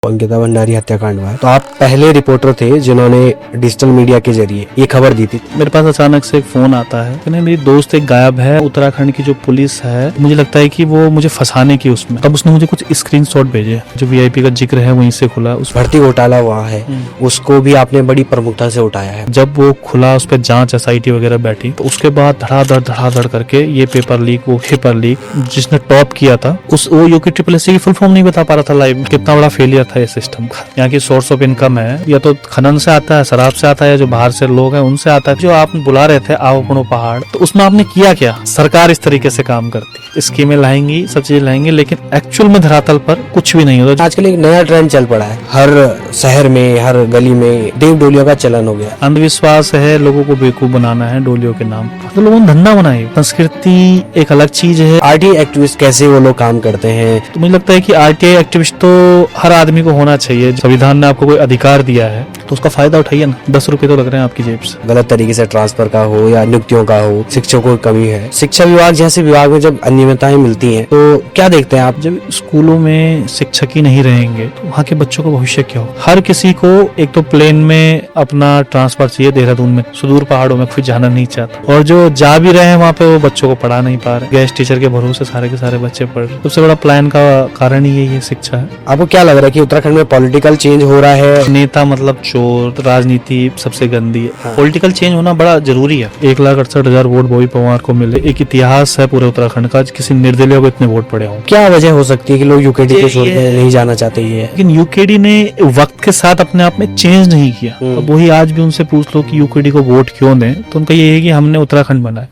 अंकिता भंडारी हत्याकांड हुआ है, तो आप पहले रिपोर्टर थे जिन्होंने डिजिटल मीडिया के जरिए ये खबर दी थी। मेरे पास अचानक से एक फोन आता है कि मेरी दोस्त एक गायब है, उत्तराखंड की जो पुलिस है, मुझे लगता है कि वो मुझे फंसाने की उसमें। तब उसने मुझे कुछ स्क्रीनशॉट भेजे, जो वीआईपी का जिक्र है वहीं से खुला। उस भर्ती घोटाला हुआ है, उसको भी आपने बड़ी प्रमुखता से उठाया है। जब वो खुला, उस पर जांच एसआईटी वगैरह बैठी, तो उसके बाद धड़ाधड़ करके ये पेपर लीक, वो पेपर लीक, जिसने टॉप किया था वो यूके ट्रिपल एससी की फुल फॉर्म नहीं बता पा रहा था लाइव। कितना बड़ा फेलियर था ये सिस्टम का। यहाँ की सोर्स ऑफ इनकम है या तो खनन से आता है, शराब से आता है, जो बाहर से लोग हैं उनसे आता है। जो आप बुला रहे थे आओ अपनो पहाड़, तो उसमें आपने किया क्या? सरकार इस तरीके से काम करती, स्कीमें लाएंगी, सब चीजें लाएंगी, लेकिन एक्चुअल में धरातल पर कुछ भी नहीं होता। आजकल एक नया ट्रेंड चल पड़ा है, हर शहर में, हर गली में देव डोलियों का चलन हो गया। अंधविश्वास है, लोगों को बेवकूफ बनाना है डोलियों के नाम पर। तो लोगों ने धंधा बनाई। संस्कृति एक अलग चीज है। आरटीआई एक्टिविस्ट कैसे वो लोग काम करते हैं? तो मुझे लगता है कि आरटीआई एक्टिविस्ट तो हर आदमी को होना चाहिए। संविधान ने आपको कोई अधिकार दिया है तो उसका फायदा उठाइए ना। 10 रुपए तो लग रहे हैं आपकी जेब से। गलत तरीके से ट्रांसफर का हो या नियुक्तियों का हो, शिक्षकों की कमी है, शिक्षा विभाग जैसे विभाग में जब अनियमितताएं मिलती हैं तो क्या देखते हैं आप? जब स्कूलों में शिक्षक ही नहीं रहेंगे तो वहाँ के बच्चों का भविष्य क्या हो? हर किसी को एक तो प्लेन में अपना ट्रांसफर चाहिए, देहरादून में, सुदूर पहाड़ों में कोई जाना नहीं चाहता, और जो जा भी रहे हैं वहाँ पे वो बच्चों को पढ़ा नहीं पा रहे। गेस्ट टीचर के भरोसे सारे के सारे बच्चे पढ़ रहे। सबसे बड़ा प्लान का कारण ही यही है, शिक्षा है। आपको क्या लग रहा है कि उत्तराखंड में पॉलिटिकल चेंज हो रहा है? नेता मतलब चोर, राजनीति सबसे गंदी है। हाँ। पॉलिटिकल चेंज होना बड़ा जरूरी है। 1,68,000 वोट बॉबी पवार को मिले, एक इतिहास है पूरे उत्तराखंड का, किसी निर्दलीय को इतने वोट पड़े हों। क्या वजह हो सकती है कि लोग यूकेडी को छोड़ के नहीं जाना चाहते? ये लेकिन यूकेडी ने वक्त के साथ अपने आप में चेंज नहीं किया। अब वही आज भी उनसे पूछ लो कि यूकेडी को वोट क्यों दें, तो उनका ये है कि हमने उत्तराखंड बनाया।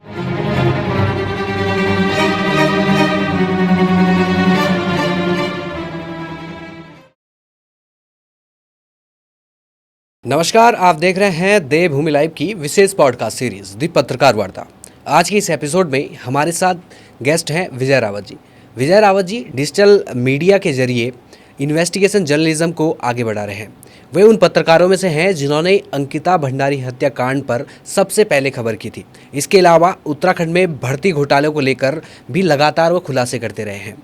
नमस्कार, आप देख रहे हैं देवभूमि लाइव की विशेष पॉडकास्ट सीरीज दी पत्रकार वार्ता। आज की इस एपिसोड में हमारे साथ गेस्ट हैं विजय रावत जी। विजय रावत जी डिजिटल मीडिया के जरिए इन्वेस्टिगेशन जर्नलिज्म को आगे बढ़ा रहे हैं। वे उन पत्रकारों में से हैं जिन्होंने अंकिता भंडारी हत्याकांड पर सबसे पहले खबर की थी। इसके अलावा उत्तराखंड में भर्ती घोटालों को लेकर भी लगातार वो खुलासे करते रहे हैं।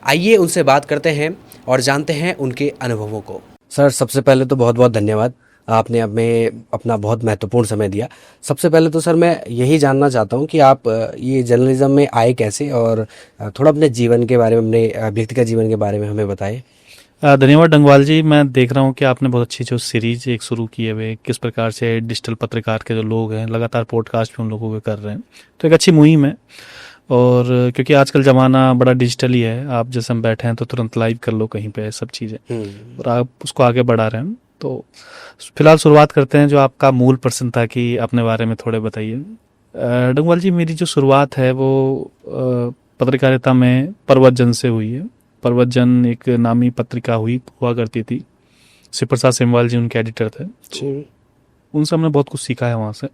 आइए उनसे बात करते हैं और जानते हैं उनके अनुभवों को। सर, सबसे पहले तो बहुत बहुत धन्यवाद, आपने हमें अपना बहुत महत्वपूर्ण समय दिया। सबसे पहले तो सर मैं यही जानना चाहता हूँ कि आप ये जर्नलिज्म में आए कैसे, और थोड़ा अपने जीवन के बारे में, अपने व्यक्तिगत जीवन के बारे में हमें बताएं। धन्यवाद डंगवाल जी। मैं देख रहा हूँ कि आपने बहुत अच्छी जो सीरीज एक शुरू की है, वे किस प्रकार से डिजिटल पत्रकार के जो लोग हैं लगातार पॉडकास्ट भी उन लोगों को कर रहे हैं, तो एक अच्छी मुहिम है। और क्योंकि आजकल ज़माना बड़ा डिजिटल ही है, आप जैसे हम बैठे हैं तो तुरंत लाइव कर लो कहीं पे सब चीज़ें, और आप उसको आगे बढ़ा रहे हैं। तो फिलहाल शुरुआत करते हैं। जो आपका मूल प्रश्न था कि अपने बारे में थोड़े बताइए। डंगवाल जी, मेरी जो शुरुआत है वो पत्रकारिता में पर्वत जन से हुई है। पर्वत जन एक नामी पत्रिका हुआ करती थी। शिव प्रसाद सेमवाल जी उनके एडिटर थे। उनसे हमने बहुत कुछ सीखा है वहाँ से।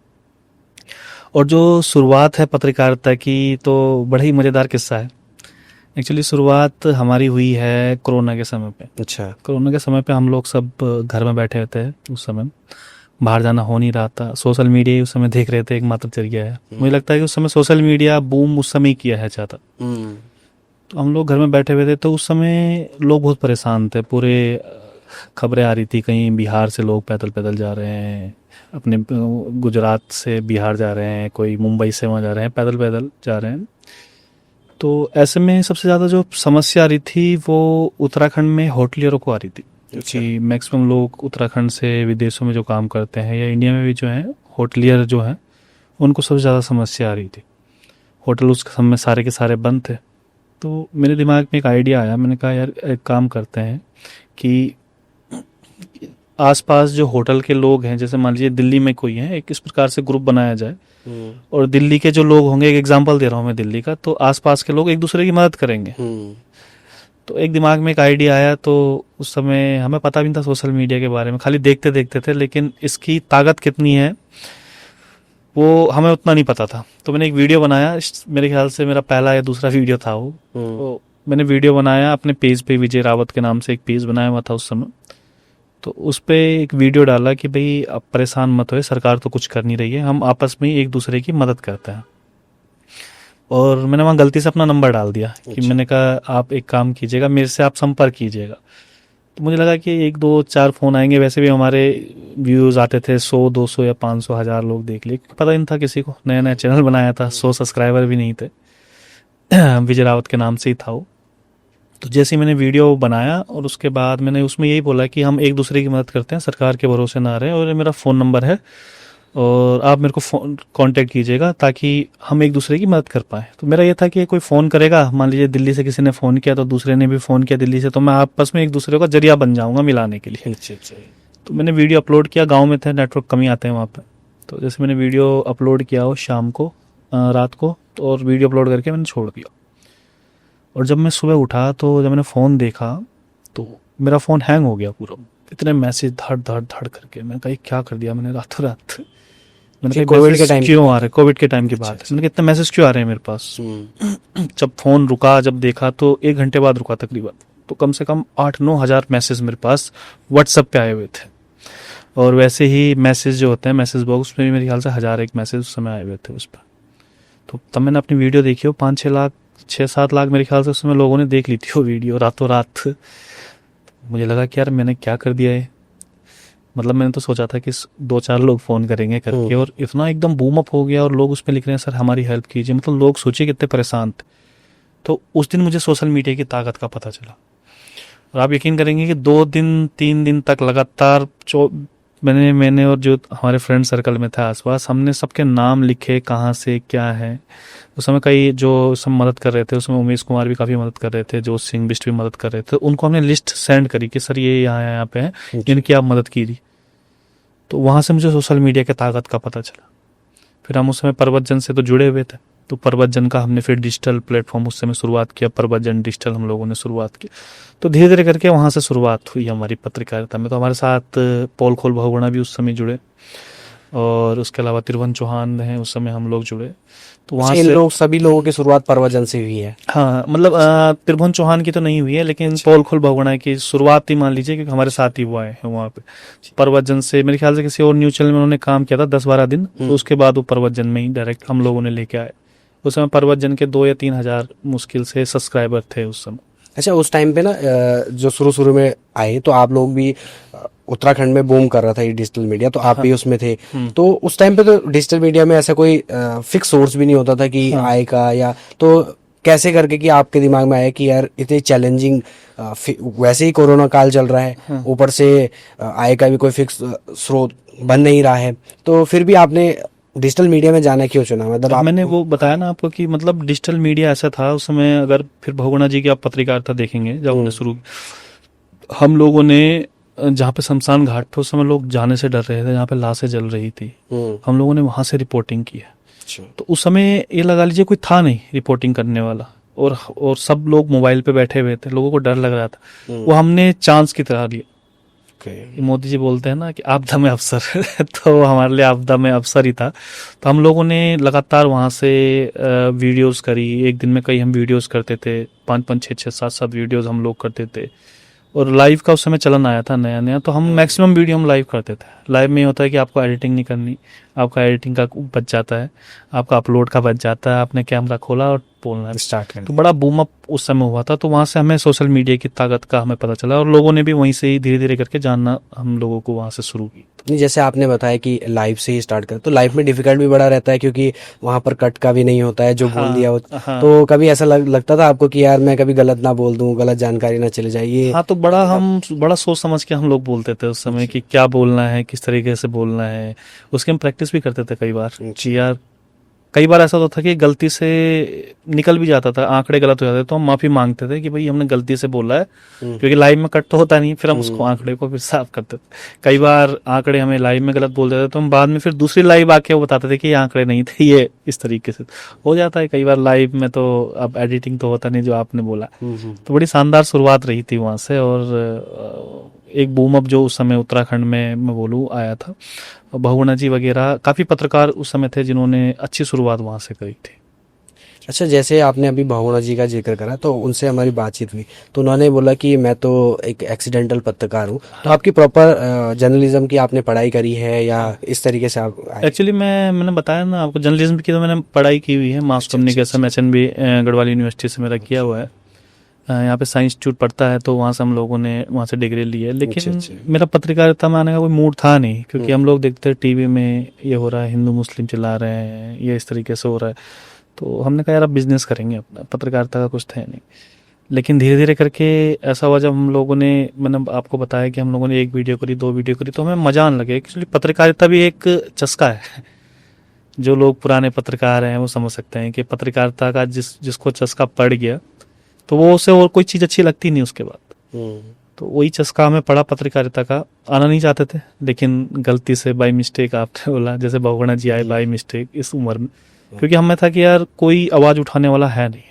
और जो शुरुआत है पत्रकारिता की, तो बड़ा ही मज़ेदार किस्सा है। एक्चुअली शुरुआत हमारी हुई है कोरोना के समय पे। अच्छा। कोरोना के समय पे हम लोग सब घर में बैठे हुए थे। उस समय बाहर जाना हो नहीं रहा था। सोशल मीडिया ही उस समय देख रहे थे, एकमात्र जरिया है। मुझे लगता है कि उस समय सोशल मीडिया बूम उस समय किया है ज़्यादा। तो हम लोग घर में बैठे हुए थे, तो उस समय लोग बहुत परेशान थे। पूरे खबरें आ रही थी, कहीं बिहार से लोग पैदल पैदल जा रहे हैं, अपने गुजरात से बिहार जा रहे हैं, कोई मुंबई से वहाँ जा रहे हैं, पैदल पैदल जा रहे हैं। तो ऐसे में सबसे ज़्यादा जो समस्या आ रही थी वो उत्तराखंड में होटलियरों को आ रही थी। क्योंकि मैक्सिमम लोग उत्तराखंड से विदेशों में जो काम करते हैं या इंडिया में भी जो हैं, होटलियर जो हैं, उनको सबसे ज़्यादा समस्या आ रही थी। होटल उस समय सारे के सारे बंद थे। तो मेरे दिमाग में एक आइडिया आया। मैंने कहा यार एक काम करते हैं कि आसपास जो होटल के लोग हैं, जैसे मान लीजिए दिल्ली में कोई है, एक इस प्रकार से ग्रुप बनाया जाए, और दिल्ली के जो लोग होंगे, एक एग्जांपल दे रहा हूँ मैं दिल्ली का, तो आसपास के लोग एक दूसरे की मदद करेंगे। तो एक दिमाग में एक आइडिया आया। तो उस समय हमें पता भी नहीं था सोशल मीडिया के बारे में, खाली देखते देखते थे, लेकिन इसकी ताकत कितनी है वो हमें उतना नहीं पता था। तो मैंने एक वीडियो बनाया, मेरे ख्याल से मेरा पहला या दूसरा वीडियो था वो। तो मैंने वीडियो बनाया अपने पेज पे, विजय रावत के नाम से एक पेज बनाया हुआ था उस समय। तो उस पर एक वीडियो डाला कि भाई आप परेशान मत होए, सरकार तो कुछ कर नहीं रही है, हम आपस में एक दूसरे की मदद करते हैं। और मैंने वहाँ गलती से अपना नंबर डाल दिया कि मैंने कहा आप एक काम कीजिएगा, मेरे से आप संपर्क कीजिएगा। तो मुझे लगा कि 1 2 4 फ़ोन आएंगे, वैसे भी हमारे व्यूज़ आते थे 100 200 या 500 हज़ार लोग देख लिए, पता ही नहीं था किसी को, नया नया चैनल बनाया था, 100 सब्सक्राइबर भी नहीं थे। विजय रावत के नाम से ही था वो। तो जैसे ही मैंने वीडियो बनाया और उसके बाद मैंने उसमें यही बोला कि हम एक दूसरे की मदद करते हैं, सरकार के भरोसे ना रहें, और ये मेरा फ़ोन नंबर है और आप मेरे को फ़ोन कांटेक्ट कीजिएगा ताकि हम एक दूसरे की मदद कर पाएँ। तो मेरा ये था कि कोई फ़ोन करेगा, मान लीजिए दिल्ली से किसी ने फ़ोन किया तो दूसरे ने भी फ़ोन किया दिल्ली से, तो मैं आपस में एक दूसरे का जरिया बन जाऊँगा मिलाने के लिए। तो मैंने वीडियो अपलोड किया, गाँव में थे, नेटवर्क कमी आते हैं वहाँ पर। तो जैसे मैंने वीडियो अपलोड किया वो शाम को, रात को, तो और वीडियो अपलोड करके मैंने छोड़ दिया। और जब मैं सुबह उठा तो जब मैंने फ़ोन देखा तो मेरा फ़ोन हैंग हो गया पूरा, इतने मैसेज धड़ धड़ धड़ करके। मैंने कहा क्या कर दिया मैंने रातों रात। मैंने कहा कोविड के टाइम क्यों आ रहे, कोविड के टाइम की बात है, मैंने कहा इतने मैसेज क्यों आ रहे हैं मेरे पास। जब फ़ोन रुका, जब देखा तो 1 घंटे बाद रुका तकरीबन, तो कम से कम 8 9 हज़ार मैसेज मेरे पास व्हाट्सएप पे आए हुए थे। और वैसे ही मैसेज जो होते हैं मैसेज बॉक्स में भी मेरे ख्याल से 1001 मैसेज उस समय आए हुए थे उस पर। तो तब मैंने अपनी वीडियो देखी, वो 5 6 लाख 6 7 लाख मेरे ख्याल से उस समय लोगों ने देख ली थी वो वीडियो रातों रात। मुझे लगा कि यार मैंने क्या कर दिया है, मतलब मैंने तो सोचा था कि 2 4 लोग फ़ोन करेंगे करके, और इतना एकदम बूम अप हो गया और लोग उसमें लिख रहे हैं सर हमारी हेल्प कीजिए। मतलब लोग सोचिए कितने परेशान थे। तो उस दिन मुझे सोशल मीडिया की ताकत का पता चला। और आप यकीन करेंगे कि 2 दिन 3 दिन तक लगातार मैंने और जो हमारे फ्रेंड सर्कल में था आसपास, हमने सबके नाम लिखे, कहाँ से क्या है। उस समय कई जो सब मदद कर रहे थे, उसमें उमेश कुमार भी काफ़ी मदद कर रहे थे, जोश सिंह बिष्ट भी मदद कर रहे थे, उनको हमने लिस्ट सेंड करी कि सर ये यहाँ पे हैं, इनकी आप मदद कीजिए। तो वहाँ से मुझे सोशल मीडिया की ताकत का पता चला। फिर हम उस समय पर्वतजन से तो जुड़े हुए थे, तो पर्वतजन का हमने फिर डिजिटल प्लेटफॉर्म उस समय शुरुआत किया, पर्वतजन डिजिटल हम लोगों ने शुरुआत की। तो धीरे धीरे करके वहाँ से शुरुआत हुई हमारी पत्रकारिता में। तो हमारे साथ पॉल खोल बहुगुणा भी उस समय जुड़े, और उसके अलावा त्रिभुवन चौहान हैं, उस समय हम लोग जुड़े। तो वहाँ से लोग सभी लोगों की शुरुआत पर्वतजन से हुई है। हाँ, मतलब त्रिभुवन चौहान की तो नहीं हुई है, लेकिन पॉल खोल बहुगुणा की शुरुआत ही मान लीजिए, क्योंकि हमारे साथ ही वो आए हैं वहाँ पे। पर्वतजन से मेरे ख्याल से किसी और न्यूज़ चैनल में उन्होंने काम किया था 10 12 दिन, तो उसके बाद वो पर्वतजन में ही डायरेक्ट हम लोगों ने लेके आए। उस समय पर्वतजन के 2 या 3 हज़ार मुश्किल से सब्सक्राइबर थे उस समय। अच्छा, उस टाइम पे ना जो शुरू में आए तो आप लोग भी उत्तराखंड में बूम कर रहा था ये डिजिटल मीडिया, तो आप भी उसमें थे। तो उस टाइम पे तो डिजिटल मीडिया में ऐसा कोई फिक्स सोर्स भी नहीं होता था कि आय का, या तो कैसे करके कि आपके दिमाग में आया कि यार इतनी चैलेंजिंग, वैसे ही कोरोना काल चल रहा है, ऊपर से आय का भी कोई फिक्स स्रोत बन नहीं रहा है, तो फिर भी आपने डिजिटल मीडिया में जाना क्यों चुना? मतलब मैंने वो बताया ना आपको कि मतलब डिजिटल मीडिया ऐसा था उस समय। अगर फिर बहुगुणा जी की आप पत्रकारिता देखेंगे, जब हमने शुरू, हम लोगों ने जहाँ पे शमशान घाट पे उस समय लोग जाने से डर रहे थे, जहाँ पे लाशें जल रही थी, हम लोगों ने वहां से रिपोर्टिंग की है। तो उस समय ये लगा लीजिए कोई था नहीं रिपोर्टिंग करने वाला, और सब लोग मोबाइल पे बैठे हुए थे, लोगों को डर लग रहा था। वो हमने चांस की तरह लिया। मोदी जी बोलते हैं ना कि आपदा में अवसर तो हमारे लिए आपदा में अवसर ही था। तो हम लोगों ने लगातार वहाँ से वीडियोस करी। एक दिन में कई हम वीडियोस करते थे, 5 5 6 6 7 7 वीडियोस हम लोग करते थे। और लाइव का उस समय चलन आया था नया नया, तो हम मैक्सिमम वीडियो हम लाइव करते थे। लाइव में ये होता है कि आपको एडिटिंग नहीं करनी, आपका एडिटिंग का बच जाता है, आपका अपलोड का बच जाता है, आपने कैमरा खोला और बोलना स्टार्ट कर। तो बड़ा बूम अप उस समय हुआ था। तो वहाँ से हमें सोशल मीडिया की ताकत का हमें पता चला, और लोगों ने भी वहीं से ही धीरे धीरे करके जानना हम लोगों को वहाँ से शुरू की। नहीं, जैसे आपने बताया कि लाइव से ही स्टार्ट कर, तो लाइव में डिफिकल्ट भी बड़ा रहता है क्योंकि वहां पर कट का भी नहीं होता है, जो बोल दिया हो। तो कभी ऐसा लगता था आपको कि यार मैं कभी गलत ना बोल दूं, गलत जानकारी ना चले जाए ये? हाँ, तो बड़ा सोच समझ के हम लोग बोलते थे उस समय कि क्या बोलना है, किस तरीके से बोलना है। उसके हम प्रैक्टिस भी करते थे कई बार कि यार, कई बार ऐसा होता था कि गलती से निकल भी जाता था, आंकड़े गलत हो जाते, तो हम माफी मांगते थे कि भाई हमने गलती से बोला है, क्योंकि लाइव में कट तो होता नहीं। फिर हम उसको आंकड़े को फिर साफ करते थे। कई बार आंकड़े हमें लाइव में गलत बोल देते थे, तो हम बाद में फिर दूसरी लाइव आके वो बताते थे कि ये आंकड़े नहीं थे, ये इस तरीके से हो जाता है कई बार लाइव में। तो अब एडिटिंग तो होता नहीं जो आपने बोला। तो बड़ी शानदार शुरुआत रही थी वहाँ से, और एक बूम अप जो उस समय उत्तराखंड में मैं बोलूँ आया था। बहुगुणा जी वगैरह काफ़ी पत्रकार उस समय थे जिन्होंने अच्छी शुरुआत वहाँ से करी थी। अच्छा, जैसे आपने अभी बहुगुणा जी का जिक्र करा, तो उनसे हमारी बातचीत हुई, तो उन्होंने बोला कि मैं तो एक एक्सीडेंटल पत्रकार हूँ। तो आपकी प्रॉपर जर्नलिज्म की आपने पढ़ाई करी है या इस तरीके से आप? एक्चुअली मैंने बताया ना आपको, जर्नलिज्म की तो मैंने पढ़ाई की हुई है, mass communication HNB Garhwal university से मेरा किया हुआ है। यहाँ पे साइंस इंस्टीट्यूट पढ़ता है, तो वहाँ से हम लोगों ने वहाँ से डिग्री ली है। लेकिन अच्छा। मेरा पत्रकारिता में आने का कोई मूड था नहीं, क्योंकि हम लोग देखते हैं टीवी में ये हो रहा है, हिंदू मुस्लिम चिल्ला रहे हैं, ये इस तरीके से हो रहा है, तो हमने कहा यार अब बिजनेस करेंगे अपना, पत्रकारिता का कुछ था नहीं। लेकिन धीरे धीरे करके ऐसा हुआ, जब हम लोगों ने, मैंने आपको बताया कि हम लोगों ने 1 वीडियो करी, 2 वीडियो करी, तो हमें मजा आने लगे। एक्चुअली पत्रकारिता भी एक चस्का है। जो लोग पुराने पत्रकार हैं वो समझ सकते हैं कि पत्रकारिता का जिसको चस्का पड़ गया, तो वो उसे और कोई चीज़ अच्छी लगती नहीं उसके बाद। तो वही चस्का हमें पड़ा पत्रकारिता का। आना नहीं चाहते थे, लेकिन गलती से बाय मिस्टेक, आपने बोला जैसे बहुगुणा जी आए बाय मिस्टेक इस उम्र में, क्योंकि हमें था कि यार कोई आवाज़ उठाने वाला है नहीं।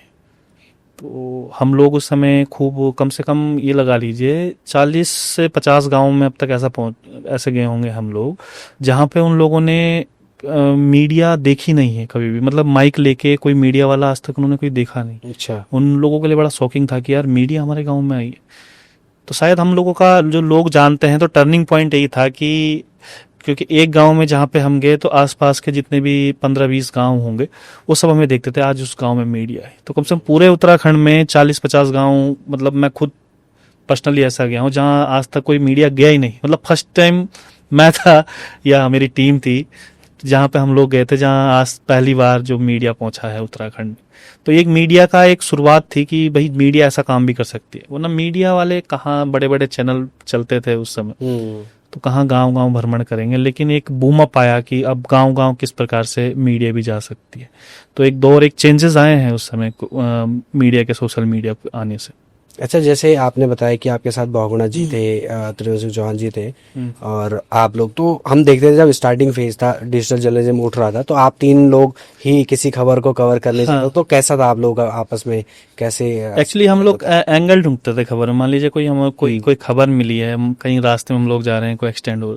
तो हम लोग उस समय खूब, कम से कम ये लगा लीजिए 40 से 50 गाँव में अब तक ऐसे गए होंगे हम लोग, जहाँ पे उन लोगों ने मीडिया देखी नहीं है कभी भी। मतलब माइक लेके कोई मीडिया वाला आज तक उन्होंने कोई देखा नहीं। अच्छा। उन लोगों के लिए बड़ा शॉकिंग था कि यार मीडिया हमारे गांव में आई है। तो शायद हम लोगों का, जो लोग जानते हैं, तो टर्निंग पॉइंट यही था कि, क्योंकि एक गांव में जहाँ पे हम गए, तो आसपास के जितने भी 15-20 गांव होंगे वो सब हमें देखते थे, आज उस गांव में मीडिया है। तो कम से कम पूरे उत्तराखंड में 40-50 गांव, मतलब मैं खुद पर्सनली ऐसा गया हूँ जहाँ आज तक कोई मीडिया गया ही नहीं। मतलब फर्स्ट टाइम मैं था या मेरी टीम थी जहाँ पे हम लोग गए थे, जहाँ आज पहली बार जो मीडिया पहुंचा है उत्तराखंड में। तो एक मीडिया का एक शुरुआत थी कि भाई मीडिया ऐसा काम भी कर सकती है, वरना मीडिया वाले कहाँ, बड़े बड़े चैनल चलते थे उस समय, तो कहाँ गांव गांव भ्रमण करेंगे। लेकिन एक बूम अप आया कि अब गांव गांव किस प्रकार से मीडिया भी जा सकती है। तो एक दौर, एक चेंजेस आए हैं उस समय मीडिया के, सोशल मीडिया आने से। अच्छा, जैसे आपने बताया कि आपके साथ बहुगुणा जी थे, त्रिवेंद्र सिंह चौहान जी थे, और आप लोग, तो हम देखते थे जब स्टार्टिंग फेज था, डिजिटल जर्नलिज्म उठ रहा था, तो आप 3 लोग ही किसी खबर को कवर करने से, तो कैसा था आप लोग आपस में, कैसे? एक्चुअली हम लोग एंगल ढूंढते थे खबर में। मान लीजिए कोई हम कोई खबर मिली है, कहीं रास्ते में हम लोग जा रहे हैं, कोई एक्सटेंड हो,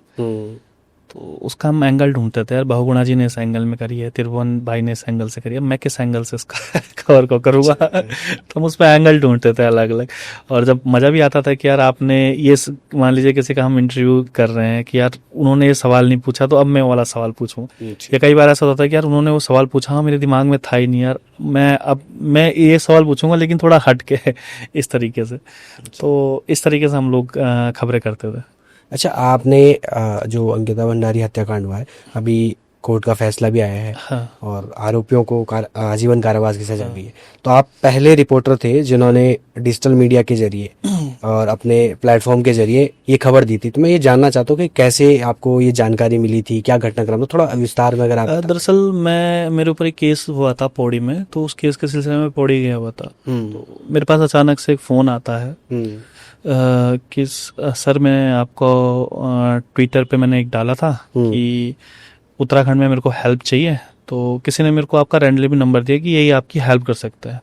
तो उसका हम एंगल ढूंढते थे। यार बहुगुणा जी ने इस एंगल में करी है, त्रिभुवन भाई ने इस एंगल से करी है, मैं किस एंगल से इसका खबर को करूँगा। तो हम उस पर एंगल ढूंढते थे अलग अलग। और जब मज़ा भी आता था कि यार आपने ये, मान लीजिए किसी का हम इंटरव्यू कर रहे हैं कि यार उन्होंने ये सवाल नहीं पूछा, तो अब मैं वाला सवाल पूछूँ। या कई बार ऐसा होता है कि यार उन्होंने वो सवाल पूछा, हाँ मेरे दिमाग में था ही नहीं यार, मैं ये सवाल पूछूंगा लेकिन थोड़ा हट के, इस तरीके से। तो इस तरीके से हम लोग खबरें करते थे। अच्छा, आपने जो अंकिता भंडारी हत्याकांड हुआ है, अभी कोर्ट का फैसला भी आया है, हाँ। और आरोपियों को आजीवन कारावास की सजा भी है, तो आप पहले रिपोर्टर थे जिन्होंने डिजिटल मीडिया के जरिए और अपने प्लेटफॉर्म के जरिए ये खबर दी थी। तो मैं ये जानना चाहता हूँ कि कैसे आपको ये जानकारी मिली थी, क्या घटनाक्रम था, थोड़ा विस्तार में अगर आप। दरअसल मेरे ऊपर एक केस हुआ था पौड़ी में, तो उस केस के सिलसिले में पौड़ी गया हुआ था। तो मेरे पास अचानक से एक फ़ोन आता है कि सर, मैं आपको ट्विटर पे मैंने एक डाला था कि उत्तराखंड में मेरे को हेल्प चाहिए, तो किसी ने मेरे को आपका रैंडमली नंबर दिया कि यही आपकी हेल्प कर सकता है।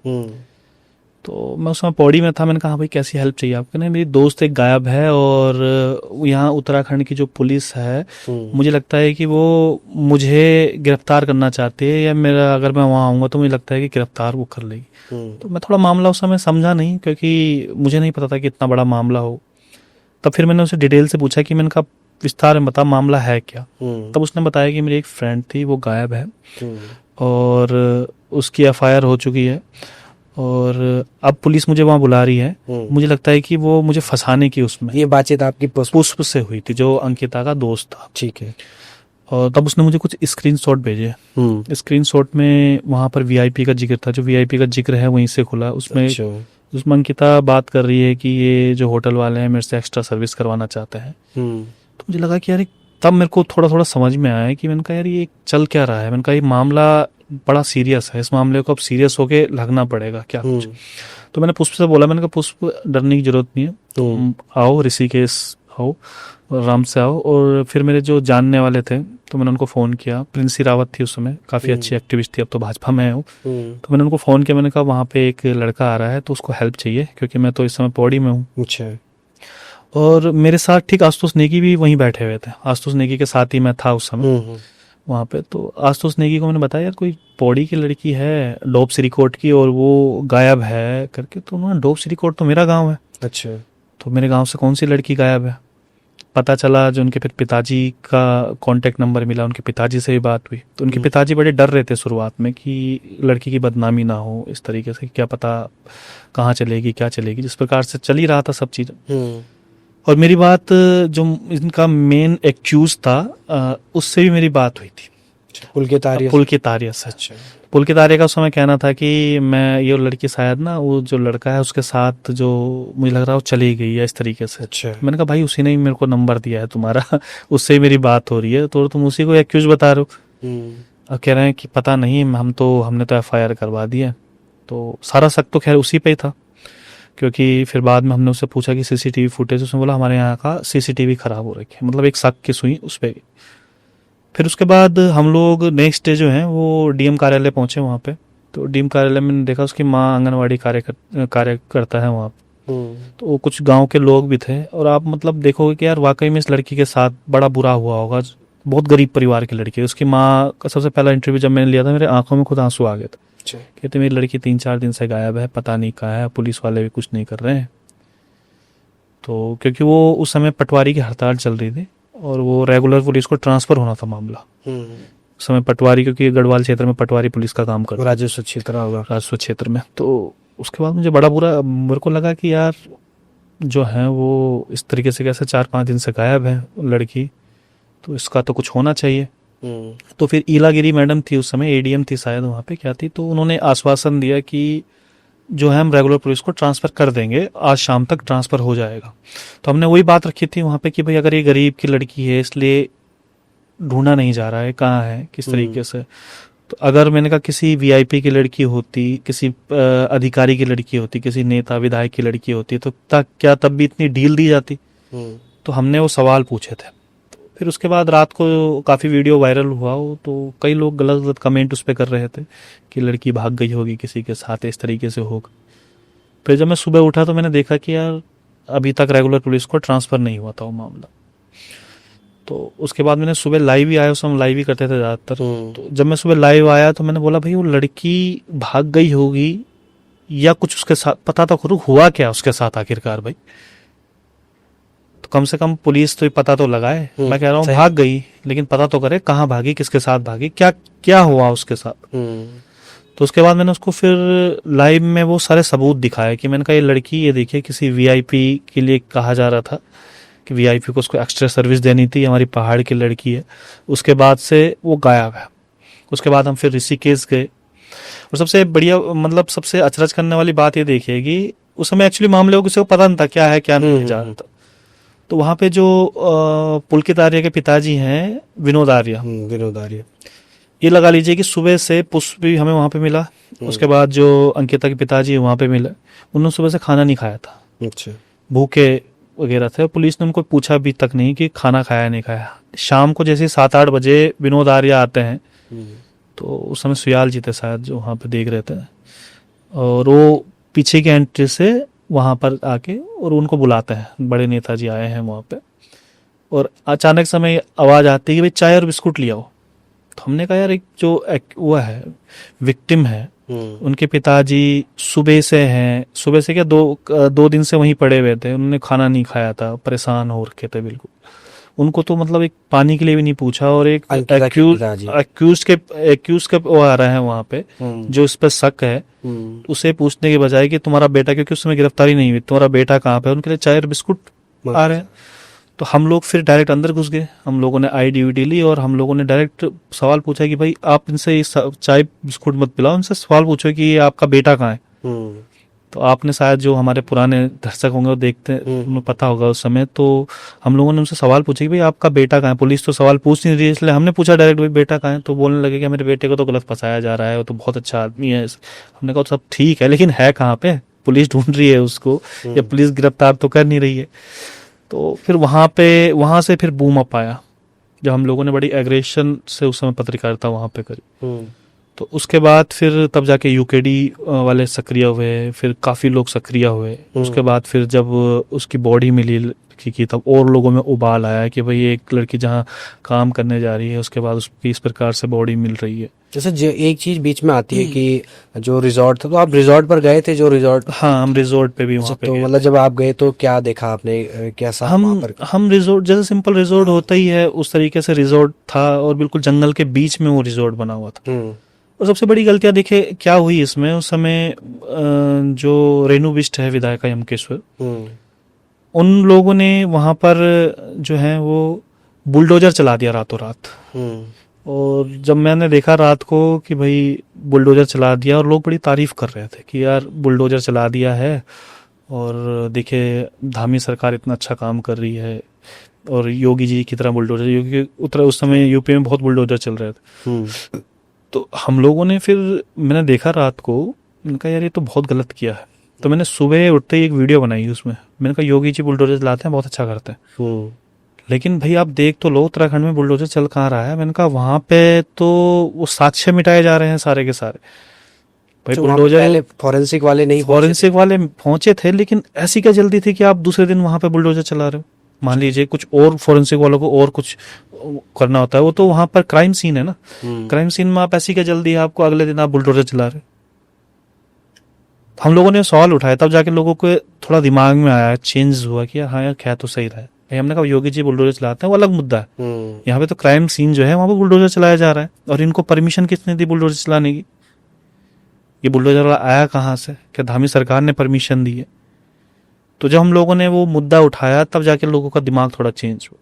तो मैं उस समय पौड़ी में था, मैंने कहा भाई कैसी हेल्प चाहिए आपको? नहीं, मेरी दोस्त एक गायब है, और यहाँ उत्तराखंड की जो पुलिस है, मुझे लगता है कि वो मुझे गिरफ्तार करना चाहती है, या मेरा, अगर मैं वहाँ आऊँगा तो मुझे लगता है कि गिरफ्तार वो कर लेगी। तो मैं थोड़ा मामला उस समय समझा नहीं, क्योंकि मुझे नहीं पता था कि इतना बड़ा मामला हो। तब फिर मैंने उसे डिटेल से पूछा कि मैंने कहा विस्तार में बता, मामला है क्या? तब उसने बताया कि मेरी एक फ्रेंड थी, वो गायब है, और उसकी एफआईआर हो चुकी है, और अब पुलिस मुझे वहाँ बुला रही है। मुझे लगता है कि वो मुझे फंसाने की, उसमें ये बातचीत आपकी पुष्प से हुई थी, जो अंकिता का दोस्त था। ठीक है। और तब उसने मुझे कुछ स्क्रीनशॉट भेजे। स्क्रीनशॉट में वहाँ पर वीआईपी का जिक्र था, जो वीआईपी का जिक्र है वहीं से खुला। उसमें अंकिता बात कर रही है कि ये जो होटल वाले हैं मेरे से एक्स्ट्रा सर्विस करवाना चाहते हैं। तो मुझे लगा कि यार, तब मेरे को थोड़ा थोड़ा समझ में आया कि मैंने कहा यार ये चल क्या रहा है। मैंने कहा ये मामला बड़ा सीरियस है, इस मामले को अब सीरियस होके लगना पड़ेगा क्या कुछ। तो मैंने पुष्प से बोला, मैंने कहा पुष्प, डरने की जरूरत नहीं है, तुम आओ ऋषिकेश आओ, आराम से आओ। और फिर मेरे जो जानने वाले थे, तो मैंने उनको फ़ोन किया। प्रिंसी रावत थी उस समय, काफ़ी अच्छी एक्टिविस्ट थी, अब तो भाजपा में है वो। तो मैंने उनको फ़ोन किया, मैंने कहा वहाँ पे एक लड़का आ रहा है, तो उसको हेल्प चाहिए, क्योंकि मैं तो इस समय पौड़ी में हूँ। अच्छा। और मेरे साथ ठीक आशुतोष नेगी भी वहीं बैठे हुए थे। आशुतोष नेगी के साथ ही मैं था उस समय वहाँ पे। तो आशुतोष नेगी को मैंने बताया यार कोई पौड़ी की लड़की है डोब सिरीकोट की, और वो गायब है करके। तो उन्होंने, डोब सिरीकोट तो मेरा गाँव है। अच्छा। तो मेरे गाँव से कौन सी लड़की गायब है? पता चला, जो उनके फिर पिताजी का कांटेक्ट नंबर मिला, उनके पिताजी से भी बात हुई। तो उनके पिताजी बड़े डर रहे थे शुरुआत में कि लड़की की बदनामी ना हो इस तरीके से, क्या पता कहाँ चलेगी क्या चलेगी, जिस प्रकार से चल ही रहा था सब चीज़ें। और मेरी बात जो इनका मेन एक्यूज था उससे भी मेरी बात हुई थी, पुलकित से। अच्छा। पुलकित का उस समय कहना था कि मैं ये लड़की शायद ना वो जो लड़का है उसके साथ जो मुझे लग रहा है वो चली गई है इस तरीके से। अच्छा। मैंने कहा भाई उसी ने ही मेरे को नंबर दिया है तुम्हारा उससे ही मेरी बात हो रही है, तो तुम उसी को एक्यूज बता रहे हो। अब कह रहे हैं कि पता नहीं, हमने तो FIR करवा दी है। तो सारा शक तो खैर उसी पे ही था, क्योंकि फिर बाद में हमने उससे पूछा कि CCTV फुटेज, उसने बोला हमारे यहाँ का CCTV खराब हो रखी है, मतलब एक शक की सुई उस पर। फिर उसके बाद हम लोग नेक्स्ट डे जो है वो DM कार्यालय पहुंचे वहाँ पे। तो DM कार्यालय में देखा उसकी माँ आंगनवाड़ी कार्यकर्ता है वहाँ पे। तो वो कुछ गांव के लोग भी थे, और आप मतलब देखोगे कि यार वाकई में इस लड़की के साथ बड़ा बुरा हुआ होगा। बहुत गरीब परिवार की लड़की है। उसकी माँ का सबसे पहला इंटरव्यू जब मैंने लिया था, मेरे आंखों में खुद आंसू आ गए थे। कहते मेरी लड़की 3-4 दिन से गायब है, पता नहीं कहाँ है, पुलिस वाले भी कुछ नहीं कर रहे हैं। तो क्योंकि वो उस समय पटवारी की हड़ताल चल रही थी और वो रेगुलर पुलिस को ट्रांसफर होना था मामला। उस समय पटवारी, क्योंकि गढ़वाल क्षेत्र में पटवारी पुलिस का काम करता, राजस्व क्षेत्र होगा, राजस्व क्षेत्र में। तो उसके बाद मुझे बड़ा बुरा, मेरे को लगा कि यार जो है वो इस तरीके से कैसे 4-5 दिन से गायब है लड़की, तो इसका तो कुछ होना चाहिए। तो फिर ईलागिरी मैडम थी उस समय, ADM थी शायद वहाँ पे, क्या थी, तो उन्होंने आश्वासन दिया कि जो है हम रेगुलर पुलिस को ट्रांसफ़र कर देंगे, आज शाम तक ट्रांसफ़र हो जाएगा। तो हमने वही बात रखी थी वहाँ पे कि भाई अगर ये गरीब की लड़की है इसलिए ढूंढा नहीं जा रहा है, कहाँ है, किस तरीके से। तो अगर मैंने कहा किसी VIP की लड़की होती, किसी अधिकारी की लड़की होती, किसी नेता विधायक की लड़की होती, तो क्या तब भी इतनी डील दी जाती। तो हमने वो सवाल पूछे थे। फिर उसके बाद रात को काफ़ी वीडियो वायरल हुआ, तो कई लोग गलत गलत कमेंट उस पर कर रहे थे कि लड़की भाग गई होगी किसी के साथ, इस तरीके से होगा। फिर जब मैं सुबह उठा तो मैंने देखा कि यार अभी तक रेगुलर पुलिस को ट्रांसफ़र नहीं हुआ था वो मामला। तो उसके बाद मैंने सुबह लाइव ही आया, उस हम लाइव ही करते थे ज़्यादातर। तो जब मैं सुबह लाइव आया तो मैंने बोला भाई वो लड़की भाग गई होगी या कुछ उसके साथ, पता तो करूँ हुआ क्या उसके साथ आखिरकार भाई। तो कम से कम पुलिस तो पता तो लगाए। मैं कह रहा हूँ भाग गई, लेकिन पता तो करे कहाँ भागी, किसके साथ भागी, क्या क्या हुआ उसके साथ। तो उसके बाद मैंने उसको फिर लाइव में वो सारे सबूत दिखाए कि मैंने कहा ये लड़की, ये देखिए किसी VIP के लिए कहा जा रहा था कि VIP को उसको एक्स्ट्रा सर्विस देनी थी, हमारी पहाड़ की लड़की है। उसके बाद से वो गायब है। उसके बाद हम फिर ऋषिकेश गए, और सबसे बढ़िया मतलब सबसे अचरज करने वाली बात ये देखिए कि उस समय एक्चुअली मामले को किसी को पता नहीं था क्या है क्या नहीं जा रहा था। तो वहाँ पे जो पुलकित आर्य के पिताजी हैं, विनोद आर्य, ये लगा लीजिए कि सुबह से पुष्प भी हमें वहाँ पे मिला। उसके बाद जो अंकिता के पिताजी वहाँ पे मिले, उन्होंने सुबह से खाना नहीं खाया था। अच्छा। भूखे वगैरह थे। पुलिस ने उनको पूछा भी तक नहीं कि खाना खाया नहीं खाया। शाम को जैसे 7-8 बजे विनोद आर्य आते हैं, तो उस समय सुयाल जी थे शायद जो वहाँ पे देख रहे थे, और वो पीछे की एंट्री से वहाँ पर आके और उनको बुलाते हैं, बड़े नेताजी आए हैं वहाँ पे। और अचानक समय आवाज़ आती है कि भाई चाय और बिस्कुट ले आओ। तो हमने कहा यार एक जो वो है विक्टिम है, उनके पिताजी सुबह से हैं, सुबह से क्या 2 दिन से वहीं पड़े हुए थे, उन्होंने खाना नहीं खाया था, परेशान हो रखे थे बिल्कुल। उनको तो मतलब एक पानी के लिए भी नहीं पूछा, और एक एक्यूज के वो आ रहे हैं वहाँ पे जो इस पर शक है, उसे पूछने के बजाय कि तुम्हारा बेटा, क्योंकि उस समय गिरफ्तारी नहीं हुई, तुम्हारा बेटा कहाँ पे, उनके लिए चाय और बिस्कुट आ रहे हैं। तो हम लोग फिर डायरेक्ट अंदर घुस गए। हम लोगों ने ID ली और हम लोगों ने डायरेक्ट सवाल पूछा कि भाई आप इनसे चाय बिस्कुट मत पिलाओ, इनसे सवाल पूछो कि ये आपका बेटा कहाँ है। तो आपने शायद जो हमारे पुराने दर्शक होंगे वो देखते उन्हें पता होगा उस समय। तो हम लोगों ने उनसे सवाल पूछा कि भाई आपका बेटा कहाँ है। पुलिस तो सवाल पूछ नहीं रही है, इसलिए हमने पूछा डायरेक्ट भाई बेटा कहाँ है। तो बोलने लगे कि मेरे बेटे को तो गलत फंसाया जा रहा है, वो तो बहुत अच्छा आदमी है। हमने कहा सब ठीक है, लेकिन है कहाँ पे, पुलिस ढूंढ रही है उसको या पुलिस गिरफ्तार तो कर नहीं रही है। तो फिर वहाँ से फिर बूम अप आया, जब हम लोगों ने बड़ी एग्रेशन से उस समय पत्रकारिता वहाँ पे करी। तो उसके बाद फिर तब जाके UKD वाले सक्रिय हुए, फिर काफ़ी लोग सक्रिय हुए। उसके बाद फिर जब उसकी बॉडी मिली लड़की की, तब और लोगों में उबाल आया कि भाई एक लड़की जहाँ काम करने जा रही है उसके बाद उसकी इस प्रकार से बॉडी मिल रही है। जैसे एक चीज बीच में आती है कि जो रिजॉर्ट था, तो आप रिजॉर्ट पर गए थे? जो रिजॉर्ट, हाँ, हम रिजॉर्ट पे भी वहाँ पे तो गए। मतलब जब आप गए तो क्या देखा आपने, कैसा वहाँ पर? हम रिजॉर्ट, जैसे सिंपल रिजॉर्ट होता ही है उस तरीके से रिजॉर्ट था, और बिल्कुल जंगल के बीच में वो रिजॉर्ट बना हुआ था। और सबसे बड़ी गलतियां देखिए क्या हुई इसमें उस समय, जो रेणु बिष्ट है विधायिका यमकेश्वर, उन लोगों ने वहां पर जो है वो बुलडोजर चला दिया रातों रात। और जब मैंने देखा रात को कि भाई बुलडोजर चला दिया, और लोग बड़ी तारीफ कर रहे थे कि यार बुलडोजर चला दिया है, और देखिए धामी सरकार इतना अच्छा काम कर रही है, और योगी जी की तरह बुलडोजर, योगी उस समय यूपी में बहुत बुलडोजर चल रहे थे। तो हम लोगों ने, फिर मैंने देखा रात को, मैंने कहा यार ये तो बहुत गलत किया है। तो मैंने सुबह उठते ही एक वीडियो बनाई उसमें, मैंने कहा योगी जी बुलडोजर चलाते हैं, बहुत अच्छा करते हैं, लेकिन भाई आप देख तो लो उत्तराखंड में बुलडोजर चल कहाँ रहा है। मैंने कहा वहां पे तो वो साक्ष्य मिटाए जा रहे हैं सारे के सारे। भाई बुलडोजर, पहले फॉरेंसिक वाले नहीं, फॉरेंसिक वाले पहुंचे थे, लेकिन ऐसी क्या जल्दी थी कि आप दूसरे दिन वहां पे बुलडोजर चला रहे हो? मान लीजिए कुछ और फॉरेंसिक वालों को और कुछ करना होता है, वो तो वहां पर क्राइम सीन है ना, क्राइम सीन में आप ऐसी क्या जल्दी है आपको, अगले दिन आप बुलडोजर चला रहे हो? हम लोगों ने सवाल उठाया, तब जाके लोगों को थोड़ा दिमाग में आया, चेंज हुआ कि हाँ यार क्या तो सही रहा है। हमने कहा योगी जी बुलडोजर चलाते हैं वो अलग मुद्दा है, यहाँ पे तो क्राइम सीन जो है वहां पे बुलडोजर चलाया जा रहा है, और इनको परमिशन किसने दी बुलडोजर चलाने की? ये बुलडोजर आया कहाँ से? क्या धामी सरकार ने परमिशन दी है? तो जब हम लोगों ने वो मुद्दा उठाया तब जाके लोगों का दिमाग थोड़ा चेंज हुआ।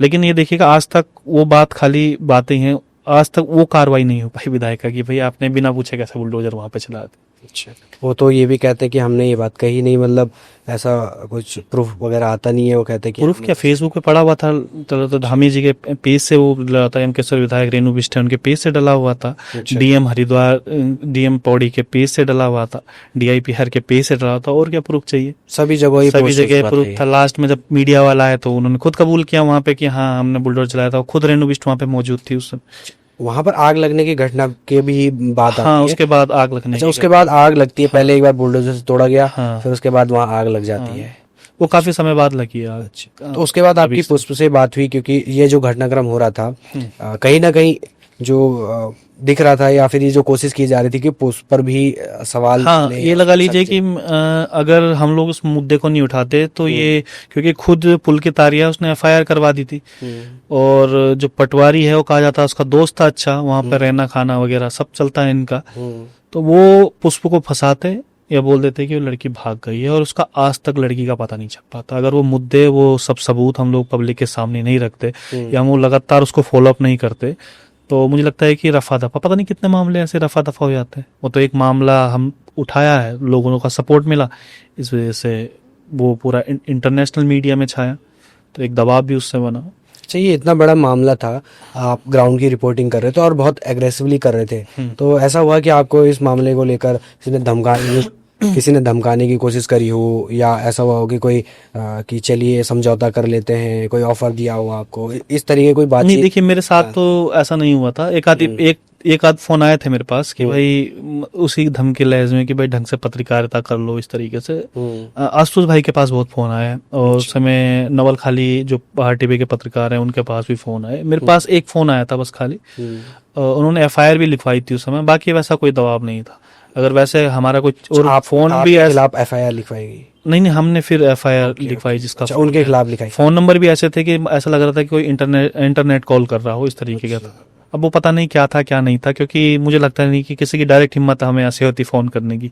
लेकिन ये देखिएगा आज तक वो बात खाली बातें हैं, आज तक वो कार्रवाई नहीं हो पाई विधायिका की, भाई आपने बिना पूछे कैसे बुलडोजर वहां पे चला दी। अच्छा, वो तो ये भी कहते हैं कि हमने ये बात कही नहीं, मतलब ऐसा कुछ प्रूफ वगैरह आता नहीं है। वो कहते हैं कि प्रूफ क्या, फेसबुक पे पड़ा हुआ था, तो धामी जी के पेज से वो डला था, यमकेश्वर विधायक रेणु बिष्ट है उनके पेज से डला हुआ था, डीएम हरिद्वार, डीएम पौड़ी के पेज से डला हुआ था, डीआईपी हर के पेज से डला हुआ था, और क्या प्रूफ चाहिए? सभी जगह प्रूफ था। लास्ट में जब मीडिया वाला आया तो उन्होंने खुद कबूल किया वहां पे कि हाँ हमने बुलडोजर चलाया था, खुद रेणु बिष्ट वहां पे मौजूद थी उस समय। वहां पर आग लगने की घटना के भी बात आती है। उसके बाद आग लगने अच्छा, उसके बाद आग लगती है। पहले एक बार बुलडोजर से तोड़ा गया, फिर उसके बाद वहां आग लग जाती है। वो काफी समय बाद लगी है आग। तो उसके बाद आपकी पुष्प से बात हुई, क्योंकि ये जो घटनाक्रम हो रहा था कहीं ना कहीं जो दिख रहा था, या फिर ये जो कोशिश की जा रही थी कि पुष्प पर भी सवाल, ये लगा लीजिए कि अगर हम लोग उस मुद्दे को नहीं उठाते तो ये, क्योंकि खुद पुलकित उसने एफआईआर करवा दी थी, और जो पटवारी है वो कहा जाता है उसका दोस्त था, अच्छा वहां पर रहना खाना वगैरह सब चलता है इनका, तो वो पुष्प को फंसाते या बोल देते कि वो लड़की भाग गई है, और उसका आज तक लड़की का पता नहीं चल पाता। अगर वो मुद्दे, वो सब सबूत हम लोग पब्लिक के सामने नहीं रखते, या हम वो लगातार उसको फॉलोअप नहीं करते, तो मुझे लगता है कि रफा दफा, पता नहीं कितने मामले ऐसे रफा दफा हो जाते हैं। वो तो एक मामला हम उठाया है, लोगों का सपोर्ट मिला, इस वजह से वो पूरा इंटरनेशनल मीडिया में छाया, तो एक दबाव भी उससे बना। अच्छा, ये इतना बड़ा मामला था, आप ग्राउंड की रिपोर्टिंग कर रहे थे और बहुत एग्रेसिवली कर रहे थे, तो ऐसा हुआ कि आपको इस मामले को लेकर किसी ने धमकाने की कोशिश करी हो, या ऐसा हुआ हो कि कोई कि चलिए समझौता कर लेते हैं, कोई ऑफर दिया हो आपको, इस तरीके की कोई बात? नहीं, देखिए मेरे साथ तो ऐसा नहीं हुआ था। एक आध फोन आए थे मेरे पास कि भाई उसी धमकी लहज में कि भाई ढंग से पत्रकारिता कर लो, इस तरीके से। आशुतोष भाई के पास बहुत फोन आए, और उस समय नवल खाली जो पहाड़ टीवी के पत्रकार हैं उनके पास भी फोन आए। मेरे पास एक फोन आया था बस खाली, उन्होंने एफआईआर भी लिखवाई थी उस समय, बाकी वैसा कोई दबाव नहीं था। अगर वैसे हमारा कुछ और आप फोन भी खिलाफ एफआईआर लिखवाई गई? नहीं, हमने फिर एफआईआर लिखवाई जिसका उनके खिलाफ लिखाई। फोन नंबर भी ऐसे थे कि ऐसा लग रहा था कि कोई इंटरनेट कॉल कर रहा हो, इस तरीके का था। अब वो पता नहीं क्या था क्या नहीं था, क्योंकि मुझे लगता नहीं कि किसी की डायरेक्ट हिम्मत हमें ऐसे होती फोन करने की,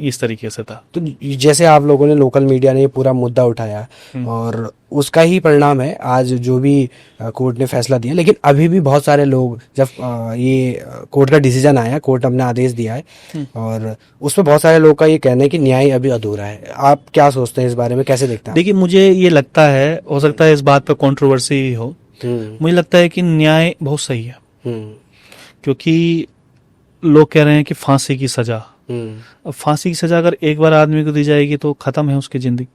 इस तरीके से था। तो जैसे आप लोगों ने, लोकल मीडिया ने ये पूरा मुद्दा उठाया, और उसका ही परिणाम है आज जो भी कोर्ट ने फैसला दिया, लेकिन अभी भी बहुत सारे लोग, जब ये कोर्ट का डिसीजन आया, कोर्ट ने अपना आदेश दिया है, और उसमें बहुत सारे लोग का ये कहना है कि न्याय अभी अधूरा है। आप क्या सोचते हैं इस बारे में, कैसे देखते हैं? देखिए, मुझे ये लगता है, हो सकता है इस बात पर कंट्रोवर्सी हो, मुझे लगता है कि न्याय बहुत सही है, क्योंकि लोग कह रहे हैं कि फांसी की सजा, अब फांसी की सजा अगर एक बार आदमी को दी जाएगी तो खत्म है उसकी जिंदगी,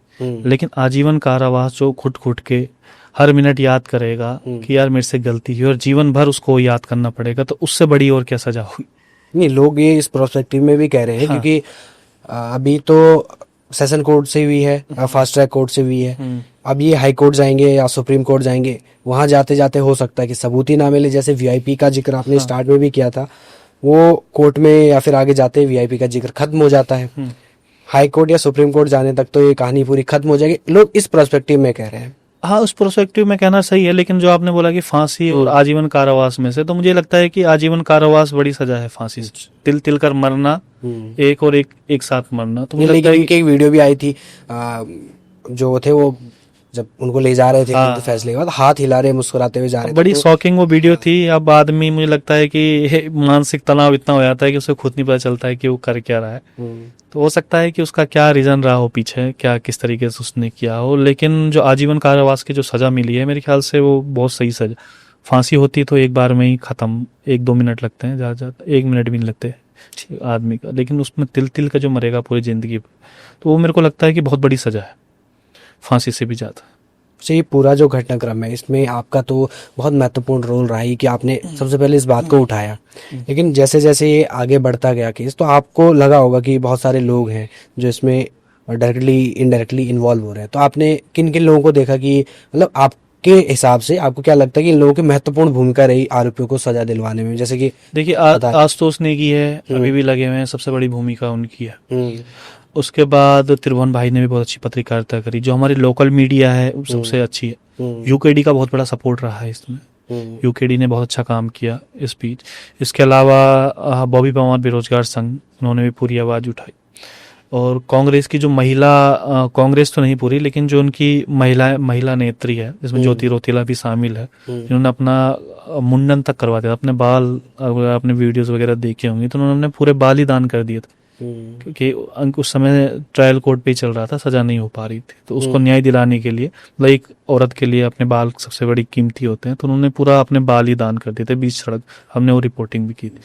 लेकिन आजीवन कारावास जो घुट के हर मिनट याद करेगा कि यार मेरे से गलती हुई, और जीवन भर उसको याद करना पड़ेगा, तो उससे बड़ी और क्या सजा हुई? नहीं, लोग ये इस प्रोस्पेक्टिव में भी कह रहे हैं, क्योंकि अभी तो सेशन कोर्ट से हुई है, फास्ट ट्रैक कोर्ट से हुई है, अब ये हाई कोर्ट जाएंगे या सुप्रीम कोर्ट जाएंगे, वहां जाते जाते हो सकता है कि सबूत ही ना मिले। जैसे वीआईपी का जिक्र आपने स्टार्ट में भी किया था, वो कोर्ट में या फिर आगे जाते वीआईपी का जिक्र खत्म हो जाता है। हाई कोर्ट या सुप्रीम कोर्ट जाने तक तो ये कहानी पूरी खत्म हो जाएगी, लोग इस पर्सपेक्टिव में कह रहे हैं। हाँ, उस प्रोस्पेक्टिव में कहना सही है, लेकिन जो आपने बोला कि फांसी और आजीवन कारावास में से, तो मुझे लगता है कि आजीवन कारावास बड़ी सजा है फांसी से। तिल तिल कर मरना, एक और एक साथ मरना। तो मुझे लगता है कि एक वीडियो भी आई थी, जो थे वो जब उनको ले जा रहे थे फैसले के बाद हाथ हिला रहे, मुस्कुराते हुए जा रहे थे। बड़ी शॉकिंग वो वीडियो थी। अब आदमी, मुझे लगता है कि मानसिक तनाव इतना हो जाता है कि उसे खुद नहीं पता चलता है कि वो कर क्या रहा है। तो हो सकता है कि उसका क्या रीजन रहा हो पीछे, क्या किस तरीके से उसने किया हो, लेकिन जो आजीवन कारावास की जो सजा मिली है, मेरे ख्याल से वो बहुत सही सजा। फांसी होती तो एक बार में ही खत्म, 1-2 मिनट लगते हैं, ज़्यादा 1 मिनट भी नहीं लगते आदमी का, लेकिन उसमें तिल तिल का जो मरेगा पूरी जिंदगी, तो वो मेरे को लगता है कि बहुत बड़ी सजा है, फांसी से भी ज़्यादा। तो ये पूरा जो घटनाक्रम है, इसमें आपका तो बहुत महत्वपूर्ण रोल रहा है कि आपने सबसे पहले इस बात को उठाया। लेकिन जैसे जैसे ये आगे बढ़ता गया केस, तो आपको लगा होगा कि बहुत सारे लोग हैं जो इसमें डायरेक्टली इनडायरेक्टली इन्वॉल्व हो रहे हैं। तो आपने किन किन लोगों को देखा कि मतलब आपके हिसाब से आपको क्या लगता है कि इन लोगों की महत्वपूर्ण भूमिका रही आरोपियों को सजा दिलवाने में? जैसे कि देखिए, आशुतोष नेगी है, अभी भी लगे हुए हैं, सबसे बड़ी भूमिका उनकी है। उसके बाद त्रिभुवन भाई ने भी बहुत अच्छी पत्रकारिता करी। जो हमारी लोकल मीडिया है वो सबसे अच्छी है। यूकेडी का बहुत बड़ा सपोर्ट रहा है इसमें। यूकेडी ने बहुत अच्छा काम किया इस बीच। इसके अलावा बॉबी पवार बेरोजगार संघ, उन्होंने भी पूरी आवाज़ उठाई। और कांग्रेस की जो महिला, कांग्रेस तो नहीं पूरी, लेकिन जो उनकी महिला नेत्री है, जिसमें ज्योति रौतेला भी शामिल है, जिन्होंने अपना मुंडन तक करवा दिया। अपने बाल, अगर आपने वीडियोस वगैरह देखे होंगे तो उन्होंने पूरे बाल ही दान कर दिए थे, क्योंकि उस समय ट्रायल कोर्ट पे ही चल रहा था, सजा नहीं हो पा रही थी। तो उसको न्याय दिलाने के लिए, मतलब एक औरत के लिए अपने बाल सबसे बड़ी कीमती होते हैं, तो उन्होंने पूरा अपने बाल ही दान कर दिए थे बीच सड़क। हमने वो रिपोर्टिंग भी की थी।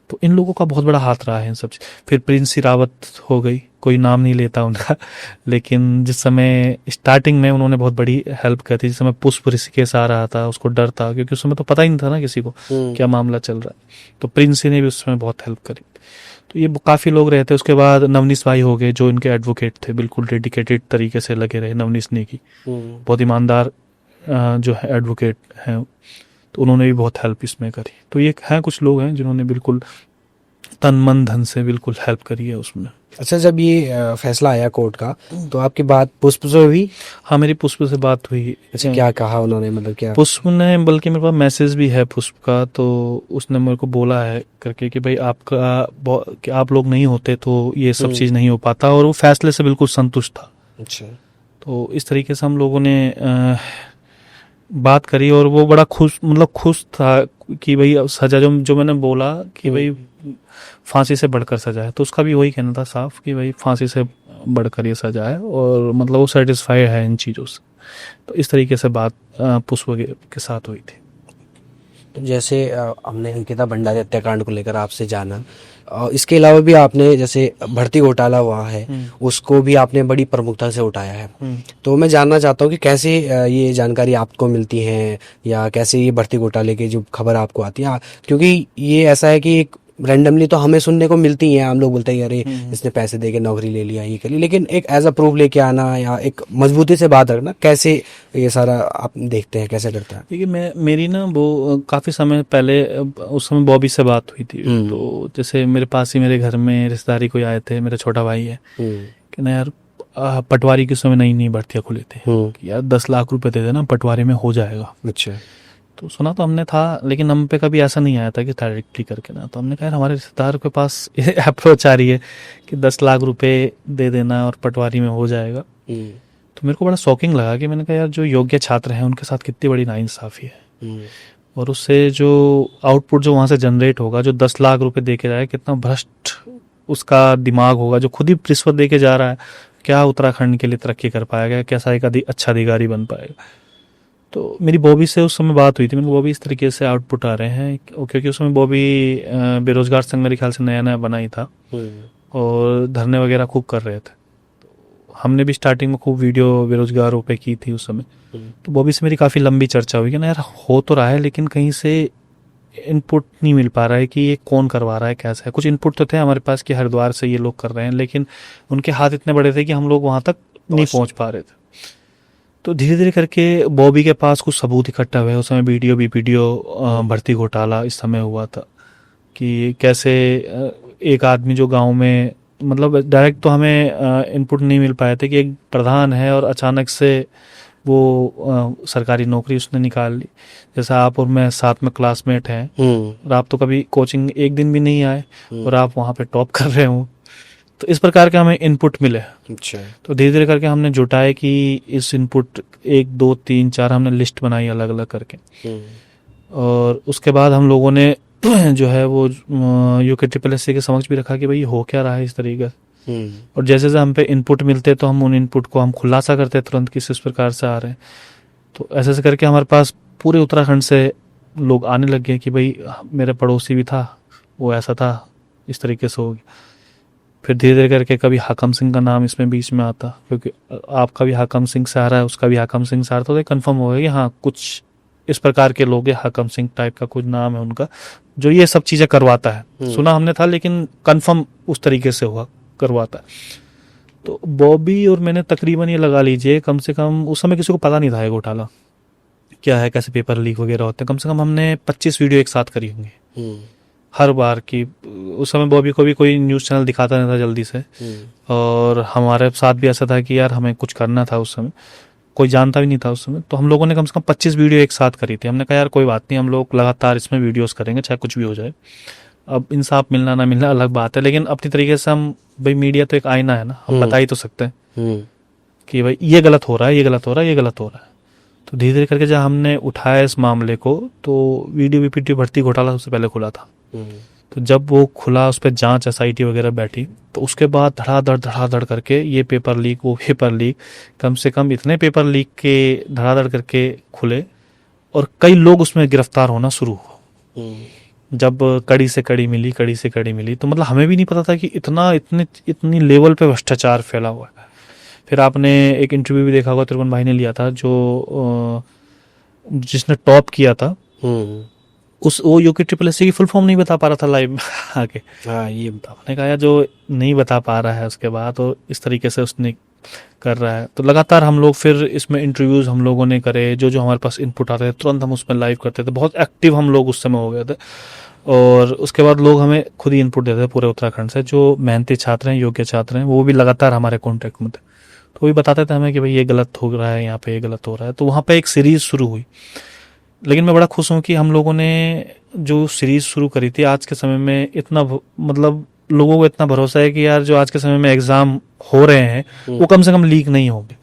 तो इन लोगों का बहुत बड़ा हाथ रहा है इन सब। फिर प्रिंस रावत हो गई, कोई नाम नहीं लेता उनका, लेकिन जिस समय स्टार्टिंग में उन्होंने बहुत बड़ी हेल्प की थी, जिस समय पुष्प ऋषिकेश आ रहा था, उसको डर था, क्योंकि उस समय तो पता ही नहीं था ना किसी को क्या मामला चल रहा है। तो प्रिंस ने भी उस समय बहुत हेल्प करी। तो ये काफ़ी लोग रहते। उसके बाद नवनीश भाई हो गए, जो इनके एडवोकेट थे, बिल्कुल डेडिकेटेड तरीके से लगे रहे। नवनीश नेगी बहुत ईमानदार जो है एडवोकेट हैं, तो उन्होंने भी बहुत हेल्प इसमें करी। तो ये हैं कुछ लोग हैं जिन्होंने बिल्कुल तन मन धन से बिल्कुल हेल्प करी है उसमें। अच्छा, जब ये फैसला आया कोर्ट का, तो आपकी बात पुष्प से हुई? हाँ, मेरी पुष्प से बात हुई। अच्छा, क्या कहा उन्होंने, मतलब क्या? पुष्प ने, बल्कि मेरे पास मैसेज भी है पुष्प का, तो उसने मेरे को बोला है करके कि भाई कि आप लोग नहीं होते तो ये सब चीज़ नहीं हो पाता, और वो फैसले से बिल्कुल संतुष्ट था। अच्छा। तो इस तरीके से हम लोगों ने बात करी, और वो बड़ा खुश था कि भाई सजा जो मैंने बोला कि भाई फांसी से बढ़कर सजा है, तो उसका भी वही कहना था साफ कि भाई फांसी से बढ़कर ये सजा है, और मतलब वो सेटिस्फाइड है इन चीज़ों से। तो इस तरीके से बात पुष्प के साथ हुई थी। जैसे हमने अंकिता भंडारी हत्याकांड को लेकर आपसे जाना, इसके अलावा भी आपने जैसे भर्ती घोटाला हुआ है, उसको भी आपने बड़ी प्रमुखता से उठाया है। तो मैं जानना चाहता हूँ कि कैसे ये जानकारी आपको मिलती है, या कैसे ये भर्ती घोटाले की जो खबर आपको आती है? क्योंकि ये ऐसा है कि एक रैंडमली तो हमें सुनने को मिलती हैं, हम लोग बोलते हैं अरे इसने पैसे दे के नौकरी ले लिया, ये कर लिया, लेकिन एक एज अ प्रूफ लेके आना या एक मजबूती से बात रखना, कैसे ये सारा आप देखते हैं, कैसे करता है? देखिए, मेरी ना वो काफ़ी समय पहले, उस समय बॉबी से बात हुई थी। तो जैसे मेरे पास ही, मेरे घर में रिश्तेदारी कोई आए थे, मेरा छोटा भाई है, कि ना यार पटवारी के समय नई भर्तियाँ खुले थे, कि यार 10 लाख रुपए दे देना, पटवारी में हो जाएगा। अच्छा। तो सुना तो हमने था, लेकिन हम पे कभी ऐसा नहीं आया था कि डायरेक्टली करके ना। तो हमने कहा हमारे रिश्तेदार के पास अप्रोच आ रही है कि 10 लाख रुपए दे देना और पटवारी में हो जाएगा। तो मेरे को बड़ा शॉकिंग लगा कि मैंने कहा यार, जो योग्य छात्र हैं उनके साथ कितनी बड़ी नाइंसाफ़ी है, और उससे जो आउटपुट जो वहाँ से जनरेट होगा, जो 10 लाख रुपए दे के जाए, कितना भ्रष्ट उसका दिमाग होगा, जो खुद ही रिश्वत दे के जा रहा है। क्या उत्तराखंड के लिए तरक्की कर पाएगा, कैसा एक अच्छा अधिकारी बन पाएगा? तो मेरी बॉबी से उस समय बात हुई थी। मैंने बॉबी इस तरीके से आउटपुट आ रहे हैं, क्योंकि उस समय बॉबी बेरोजगार संघ मेरे ख्याल से नया बना ही था, और धरने वगैरह खूब कर रहे थे। तो हमने भी स्टार्टिंग में खूब वीडियो बेरोजगारों पे की थी उस समय। तो बॉबी से मेरी काफ़ी लंबी चर्चा हुई कि ना यार, हो तो रहा है, लेकिन कहीं से इनपुट नहीं मिल पा रहा है कि ये कौन करवा रहा है, कैसा है। कुछ इनपुट तो थे हमारे पास कि हरिद्वार से ये लोग कर रहे हैं, लेकिन उनके हाथ इतने बड़े थे कि हम लोग वहाँ तक नहीं पहुँच पा रहे थे। तो धीरे धीरे करके बॉबी के पास कुछ सबूत इकट्ठा हुए। उस समय वीडियो भर्ती घोटाला इस समय हुआ था कि कैसे एक आदमी जो गांव में, मतलब डायरेक्ट तो हमें इनपुट नहीं मिल पाए थे कि एक प्रधान है और अचानक से वो सरकारी नौकरी उसने निकाल ली। जैसे आप और मैं साथ में क्लासमेट हैं और आप तो कभी कोचिंग एक दिन भी नहीं आए और आप वहाँ पे टॉप कर रहे हो, तो इस प्रकार के हमें इनपुट मिले। अच्छा। तो धीरे धीरे करके हमने जुटाए कि इस इनपुट 1 2 3 4 हमने लिस्ट बनाई अलग अलग करके, और उसके बाद हम लोगों ने जो है वो UKSSC के समक्ष भी रखा कि भाई हो क्या रहा है इस तरीके से। और जैसे जैसे हम पे इनपुट मिलते तो हम उन इनपुट को हम खुलासा करते तुरंत किस इस प्रकार से आ रहे हैं। तो ऐसे ऐसे करके हमारे पास पूरे उत्तराखंड से लोग आने लग गए कि भाई मेरे पड़ोसी भी था, वो ऐसा था, इस तरीके से हो गया। फिर धीरे धीरे करके कभी हाकम सिंह का नाम इसमें बीच में आता, क्योंकि आपका भी हाकम सिंह से आ रहा है, उसका भी हाकम सिंह से आ रहा, तो कन्फर्म हो गया कि हाँ कुछ इस प्रकार के लोग हैं, हाकम सिंह टाइप का कुछ नाम है उनका, जो ये सब चीज़ें करवाता है। सुना हमने था लेकिन कन्फर्म उस तरीके से हुआ करवाता है। तो बॉबी और मैंने तकरीबन ये लगा लीजिए कम से कम, उस समय किसी को पता नहीं था ये घोटाला क्या है, कैसे पेपर लीक वगैरह होते हैं। कम से कम हमने 25 वीडियो एक साथ करी होंगी हर बार की। उस समय बॉबी को भी कोई न्यूज़ चैनल दिखाता नहीं था जल्दी से, और हमारे साथ भी ऐसा था कि यार हमें कुछ करना था, उस समय कोई जानता भी नहीं था उस समय। तो हम लोगों ने कम से कम 25 वीडियो एक साथ करी थी। हमने कहा यार कोई बात नहीं, हम लोग लगातार इसमें वीडियोस करेंगे चाहे कुछ भी हो जाए। अब इंसाफ मिलना ना मिलना अलग बात है, लेकिन अपनी तरीके से हम, भाई मीडिया तो एक आईना है ना, हम बता ही तो सकते हैं कि भाई ये गलत हो रहा है, ये गलत हो रहा है, ये गलत हो रहा है। तो धीरे धीरे करके जब हमने उठाया इस मामले को, तो VDPT भर्ती घोटाला सबसे पहले खुला था। तो जब वो खुला, उस पर जांच SIT वगैरह बैठी, तो उसके बाद धड़ाधड़ करके ये पेपर लीक, वो पेपर लीक, कम से कम इतने पेपर लीक के धड़ाधड़ करके खुले और कई लोग उसमें गिरफ्तार होना शुरू हुआ। जब कड़ी से कड़ी मिली, तो मतलब हमें भी नहीं पता था कि इतनी लेवल पे भ्रष्टाचार फैला हुआ है। फिर आपने एक इंटरव्यू भी देखा होगा, त्रिभुवन भाई ने लिया था, जो जिसने टॉप किया था, वो UKSSC की फुल फॉर्म नहीं बता पा रहा था लाइव आके। हाँ, ये बता। मैंने कहा यार जो नहीं बता पा रहा है उसके बाद, और इस तरीके से उसने कर रहा है। तो लगातार हम लोग फिर इसमें इंटरव्यूज हम लोगों ने करे, जो हमारे पास इनपुट आते थे तुरंत हम उसमें लाइव करते थे। बहुत एक्टिव हम लोग उस समय हो गए थे, और उसके बाद लोग हमें खुद ही इनपुट देते थे पूरे उत्तराखंड से। जो मेहनती छात्र हैं, योग्य छात्र हैं, वो भी लगातार हमारे कॉन्टेक्ट में थे, तो वो भी बताते थे हमें कि भाई ये गलत हो रहा है, यहाँ पे ये गलत हो रहा है। तो वहाँ पे एक सीरीज शुरू हुई। लेकिन मैं बड़ा खुश हूँ कि हम लोगों ने जो सीरीज शुरू करी थी, आज के समय में इतना, मतलब लोगों को इतना भरोसा है कि यार जो आज के समय में एग्जाम हो रहे हैं वो कम से कम लीक नहीं होंगे।